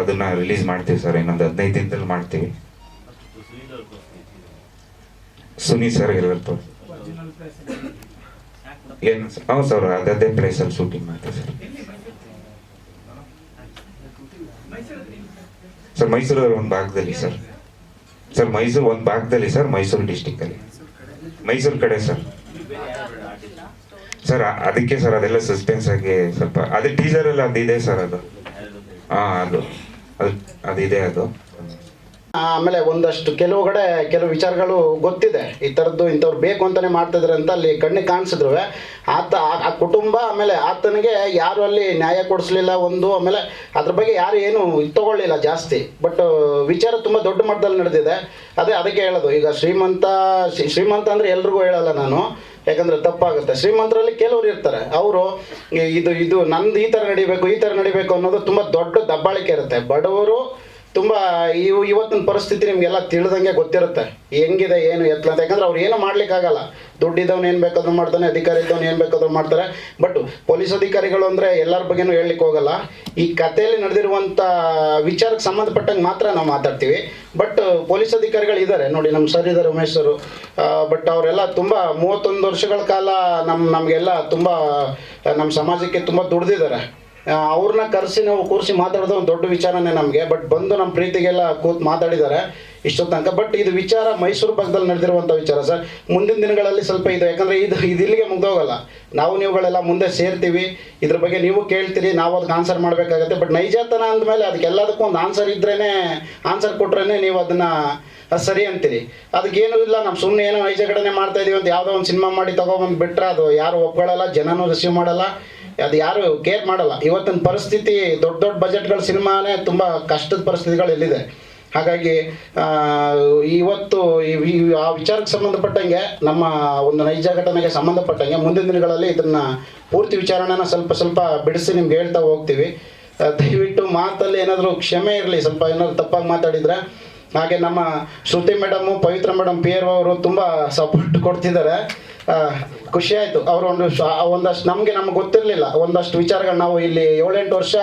ಅದನ್ನ ರಿಲೀಸ್ ಮಾಡ್ತೀವಿ ಸರ್. ಇನ್ನೊಂದು 15 ದಿನದಲ್ಲಿ ಮಾಡ್ತೀವಿ. ಸುನಿ ಸರ್ ಎಲ್ಲರೂ ಏನು ಹೌದು ಸರ್, ಅದೇ ಪ್ಲೇಸಲ್ಲಿ ಶೂಟಿಂಗ್ ಮಾಡ್ತೀವಿ ಸರ್. ಮೈಸೂರಲ್ಲಿ ಒಂದು ಭಾಗದಲ್ಲಿ ಸರ್ ಮೈಸೂರು ಒಂದು ಭಾಗದಲ್ಲಿ ಸರ್, ಮೈಸೂರು ಡಿಸ್ಟಿಕ್ ಅಲ್ಲಿ, ಮೈಸೂರು ಕಡೆ ಸರ್. ಅದಕ್ಕೆ ಸರ್ ಅದೆಲ್ಲ ಸಸ್ಪೆನ್ಸ್ ಆಗಿ ಸ್ವಲ್ಪ ಅದೇ ಟೀಸರ್ ಎಲ್ಲ ಅದಿದೆ ಸರ್. ಅದಿದೆ ಅದು. ಆಮೇಲೆ ಒಂದಷ್ಟು ಕೆಲವು ವಿಚಾರಗಳು ಗೊತ್ತಿದೆ. ಈ ಥರದ್ದು ಇಂಥವ್ರು ಬೇಕು ಅಂತಾನೆ ಮಾಡ್ತಿದ್ರೆ ಅಂತ ಅಲ್ಲಿ ಕಣ್ಣಿಗೆ ಕಾಣಿಸಿದ್ರು. ಆ ಕುಟುಂಬ, ಆಮೇಲೆ ಆತನಿಗೆ ಯಾರು ಅಲ್ಲಿ ನ್ಯಾಯ ಕೊಡಿಸ್ಲಿಲ್ಲ ಒಂದು. ಆಮೇಲೆ ಅದ್ರ ಬಗ್ಗೆ ಯಾರು ಏನು ತಗೊಳ್ಳಿಲ್ಲ ಜಾಸ್ತಿ. ಬಟ್ ವಿಚಾರ ತುಂಬ ದೊಡ್ಡ ಮಟ್ಟದಲ್ಲಿ ನಡೆದಿದೆ. ಅದಕ್ಕೆ ಹೇಳೋದು. ಈಗ ಶ್ರೀಮಂತ ಅಂದರೆ ಎಲ್ರಿಗೂ ಹೇಳಲ್ಲ ನಾನು, ಯಾಕಂದರೆ ತಪ್ಪಾಗುತ್ತೆ. ಶ್ರೀಮಂತರಲ್ಲಿ ಕೆಲವರು ಇರ್ತಾರೆ, ಅವರು ಇದು ನಂದು ಈ ಥರ ನಡಿಬೇಕು ಅನ್ನೋದು ತುಂಬ ದೊಡ್ಡ ದಬ್ಬಾಳಿಕೆ ಇರುತ್ತೆ. ಬಡವರು ತುಂಬ ಇವತ್ತಿನ ಪರಿಸ್ಥಿತಿ ನಿಮಗೆಲ್ಲ ತಿಳಿದಂಗೆ ಗೊತ್ತಿರುತ್ತೆ, ಹೆಂಗಿದೆ ಏನು ಎತ್ತಲ ಅಂತ. ಯಾಕಂದ್ರೆ ಅವ್ರು ಏನೂ ಮಾಡ್ಲಿಕ್ಕಾಗಲ್ಲ. ದುಡ್ಡಿದ್ದವ್ನು ಏನು ಬೇಕಾದ್ರೂ ಮಾಡ್ತಾನೆ, ಅಧಿಕಾರಿ ಇದ್ದವ್ನು ಏನು ಬೇಕಾದ್ರೂ ಮಾಡ್ತಾರೆ. ಬಟ್ ಪೊಲೀಸ್ ಅಧಿಕಾರಿಗಳು ಅಂದರೆ ಎಲ್ಲರ ಬಗ್ಗೆನೂ ಹೇಳಲಿಕ್ಕೆ ಹೋಗಲ್ಲ. ಈ ಕಥೆಯಲ್ಲಿ ನಡೆದಿರುವಂಥ ವಿಚಾರಕ್ಕೆ ಸಂಬಂಧಪಟ್ಟಂಗೆ ಮಾತ್ರ ನಾವು ಮಾತಾಡ್ತೀವಿ. ಬಟ್ ಪೊಲೀಸ್ ಅಧಿಕಾರಿಗಳು ಇದ್ದಾರೆ ನೋಡಿ, ನಮ್ಮ ಸರ್ ಇದ್ದಾರೆ, ಉಮೇಶ್ ಸರು. ಬಟ್ ಅವರೆಲ್ಲ ತುಂಬ 31 ವರ್ಷಗಳ ಕಾಲ ನಮಗೆಲ್ಲ ತುಂಬ ನಮ್ಮ ಸಮಾಜಕ್ಕೆ ತುಂಬ ದುಡ್ದಿದ್ದಾರೆ. ಅವ್ರನ್ನ ನಾವು ಕೂರಿಸಿ ಮಾತಾಡೋದು ಒಂದು ದೊಡ್ಡ ವಿಚಾರನೇ ನಮಗೆ. ಬಟ್ ಬಂದು ನಮ್ಮ ಪ್ರೀತಿಗೆಲ್ಲ ಕೂತು ಮಾತಾಡಿದ್ದಾರೆ ಇಷ್ಟೊತ್ತು ತನಕ. ಬಟ್ ಇದು ವಿಚಾರ ಮೈಸೂರು ಭಾಗದಲ್ಲಿ ನಡೆದಿರುವಂಥ ವಿಚಾರ ಸರ್. ಮುಂದಿನ ದಿನಗಳಲ್ಲಿ ಸ್ವಲ್ಪ ಇದು, ಯಾಕಂದರೆ ಇದು ಇಲ್ಲಿಗೆ ಮುಗ್ದೋಗಲ್ಲ. ನೀವುಗಳೆಲ್ಲ ಮುಂದೆ ಸೇರ್ತೀವಿ, ಇದ್ರ ಬಗ್ಗೆ ನೀವು ಕೇಳ್ತೀರಿ, ನಾವು ಅದಕ್ಕೆ ಆನ್ಸರ್ ಮಾಡಬೇಕಾಗತ್ತೆ. ಬಟ್ ನೈಜತನ ಅಂದಮೇಲೆ ಅದಕ್ಕೆಲ್ಲದಕ್ಕೂ ಒಂದು ಆನ್ಸರ್ ಕೊಟ್ರೇ ನೀವು ಅದನ್ನು ಸರಿ ಅಂತೀರಿ. ಅದಕ್ಕೇನೂ ಇಲ್ಲ, ನಾವು ಸುಮ್ಮನೆ ಏನೋ ನೈಜ ಘಟನೆ ಮಾಡ್ತಾ ಇದೀವಿ ಅಂತ ಯಾವುದೋ ಒಂದು ಸಿನಿಮಾ ಮಾಡಿ ತೊಗೊಬಂದು ಬಿಟ್ಟರೆ ಅದು ಯಾರು ಒಪ್ಕೊಳ್ಳಲ್ಲ, ಜನನೂ ರಿಸೀವ್ ಮಾಡಲ್ಲ, ಅದು ಯಾರು ಕೇರ್ ಮಾಡಲ್ಲ. ಇವತ್ತಿನ ಪರಿಸ್ಥಿತಿ ದೊಡ್ಡ ಬಜೆಟ್ಗಳ ಸಿನಿಮಾನೇ ತುಂಬ ಕಷ್ಟದ ಪರಿಸ್ಥಿತಿಗಳು ಎಲ್ಲಿದೆ. ಹಾಗಾಗಿ ಇವತ್ತು ಆ ವಿಚಾರಕ್ಕೆ ಸಂಬಂಧಪಟ್ಟಂಗೆ, ನಮ್ಮ ಒಂದು ನೈಜ ಘಟನೆಗೆ ಸಂಬಂಧಪಟ್ಟಂಗೆ ಮುಂದಿನ ದಿನಗಳಲ್ಲಿ ಇದನ್ನು ಪೂರ್ತಿ ವಿಚಾರಣೆನ ಸ್ವಲ್ಪ ಬಿಡಿಸಿ ನಿಮ್ಗೆ ಹೇಳ್ತಾ ಹೋಗ್ತೀವಿ. ದಯವಿಟ್ಟು ಮಾತಲ್ಲಿ ಏನಾದರೂ ಕ್ಷಮೆ ಇರಲಿ, ಸ್ವಲ್ಪ ಏನಾದರೂ ತಪ್ಪಾಗಿ ಮಾತಾಡಿದರೆ. ಹಾಗೆ ನಮ್ಮ ಶ್ರುತಿ ಮೇಡಮು, ಪವಿತ್ರ ಮೇಡಮ್, PRO ಅವರು ತುಂಬ ಸಪೋರ್ಟ್ ಕೊಡ್ತಿದ್ದಾರೆ. ಖುಷಿ ಆಯಿತು. ಅವರು ಒಂದಷ್ಟು ನಮಗೆ ಗೊತ್ತಿರಲಿಲ್ಲ ಒಂದಷ್ಟು ವಿಚಾರಗಳು. ನಾವು ಇಲ್ಲಿ 7-8 ವರ್ಷ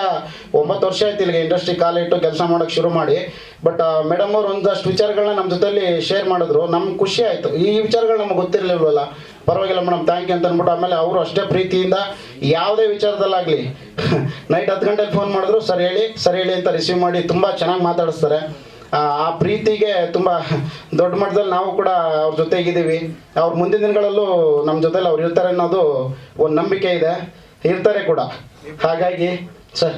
9 ವರ್ಷ ಆಯ್ತು ಇಲ್ಲಿಗೆ ಇಂಡಸ್ಟ್ರಿ ಕಾಲಿಟ್ಟು ಕೆಲಸ ಮಾಡೋಕ್ಕೆ ಶುರು ಮಾಡಿ. ಬಟ್ ಮೇಡಮ್ ಅವರು ಒಂದಷ್ಟು ವಿಚಾರಗಳನ್ನ ನಮ್ಮ ಜೊತೆಲಿ ಶೇರ್ ಮಾಡಿದ್ರು. ನಮ್ಗೆ ಖುಷಿ ಆಯಿತು. ಈ ವಿಚಾರಗಳು ನಮ್ಗೆ ಗೊತ್ತಿರಲಿಲ್ವಲ್ಲ, ಪರವಾಗಿಲ್ಲ ಮೇಡಮ್, ಥ್ಯಾಂಕ್ ಯು ಅಂತ ಅಂದ್ಬಿಟ್ಟು. ಆಮೇಲೆ ಅವರು ಅಷ್ಟೇ ಪ್ರೀತಿಯಿಂದ ಯಾವುದೇ ವಿಚಾರದಲ್ಲಾಗಲಿ ನೈಟ್ 10 ಗಂಟೆಗೆ ಫೋನ್ ಮಾಡಿದ್ರು, ಸರ್ ಹೇಳಿ ಅಂತ ರಿಸೀವ್ ಮಾಡಿ ತುಂಬ ಚೆನ್ನಾಗಿ ಮಾತಾಡಿಸ್ತಾರೆ. ಆ ಪ್ರೀತಿಗೆ ತುಂಬ ದೊಡ್ಡ ಮಟ್ಟದಲ್ಲಿ ನಾವು ಕೂಡ ಅವ್ರ ಜೊತೆಗಿದ್ದೀವಿ. ಅವ್ರ ಮುಂದಿನ ದಿನಗಳಲ್ಲೂ ನಮ್ಮ ಜೊತೆಲಿ ಅವ್ರು ಇರ್ತಾರೆ ಅನ್ನೋದು ಒಂದು ನಂಬಿಕೆ ಇದೆ, ಇರ್ತಾರೆ ಕೂಡ. ಹಾಗಾಗಿ ಸರ್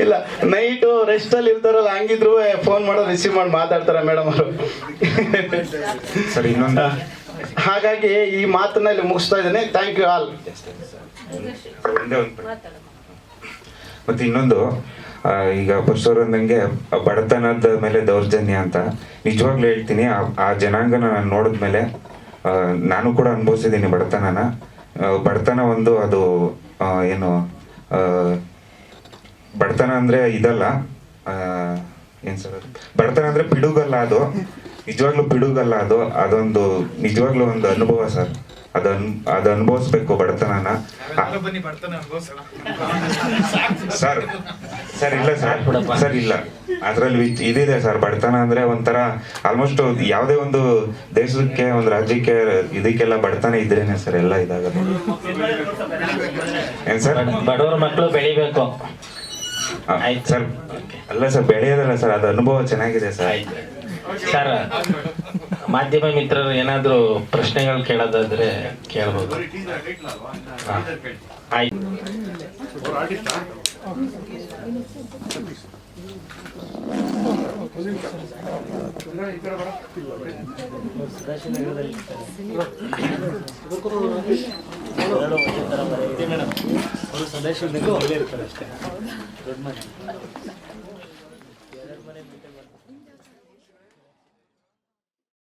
ಇಲ್ಲ, ನೈಟು ರೆಸ್ಟಲ್ಲಿ ಇರ್ತಾರಲ್ಲ, ಹಂಗಿದ್ರು ಫೋನ್ ಮಾಡೋದು ರಿಸೀವ್ ಮಾಡಿ ಮಾತಾಡ್ತಾರೆ ಮೇಡಮ್ ಅವರು. ಹಾಗಾಗಿ ಈ ಮಾತನ್ನ ಇಲ್ಲಿ ಮುಗಿಸ್ತಾ ಇದ್ದೀನಿ. Thank you all. ಮತ್ತು ಇನ್ನೊಂದು, ಈಗ ಪರಶುರು ಅಂದಂಗೆ ಬಡತನದ ಮೇಲೆ ದೌರ್ಜನ್ಯ ಅಂತ ನಿಜವಾಗ್ಲೂ ಹೇಳ್ತೀನಿ. ಆ ಜನಾಂಗನ ನಾನು ನೋಡಿದ್ಮೇಲೆ ನಾನು ಕೂಡ ಅನುಭವಿಸಿದ್ದೀನಿ ಬಡತನ ಒಂದು ಅದು ಏನು ಬಡತನ ಅಂದರೆ ಇದಲ್ಲ, ಏನು ಸರ್, ಬಡತನ ಅಂದರೆ ಪಿಡುಗಲ್ಲ, ಅದು ನಿಜವಾಗ್ಲೂ ಪಿಡುಗಲ್ಲ. ಅದೊಂದು ನಿಜವಾಗ್ಲೂ ಒಂದು ಅನುಭವ ಸರ್. ಅದು ಅನುಭವಿಸ್ಬೇಕು ಬಡತನನ. ಸರ್ ಇಲ್ಲ, ಅದ್ರಲ್ಲಿ ಇದಿದೆ ಸರ್. ಬಡತನ ಅಂದ್ರೆ ಒಂಥರ ಆಲ್ಮೋಸ್ಟ್ ಯಾವುದೇ ಒಂದು ದೇಶಕ್ಕೆ, ಒಂದು ರಾಜ್ಯಕ್ಕೆ, ಇದಕ್ಕೆಲ್ಲ ಬಡತನ ಇದ್ರೇನೆ ಸರ್ ಎಲ್ಲ ಇದಾಗದು. ಏನ್ ಸರ್, ಬಡವರ ಮಕ್ಕಳು ಬೆಳಿಬೇಕು ಸರ್. ಅಲ್ಲ ಸರ್, ಬೆಳೆಯೋದಲ್ಲ ಸರ್, ಅದು ಅನುಭವ ಚೆನ್ನಾಗಿದೆ ಸರ್. ಸರ್ ಮಾಧ್ಯಮ ಮಿತ್ರರು ಏನಾದರೂ ಪ್ರಶ್ನೆಗಳು ಕೇಳೋದಾದ್ರೆ ಕೇಳ್ಬೋದು. ಹಾ. ಆಯ್ತು. ಸದಾಶಿವ ಇರ್ತಾರೆ ಅಷ್ಟೇ.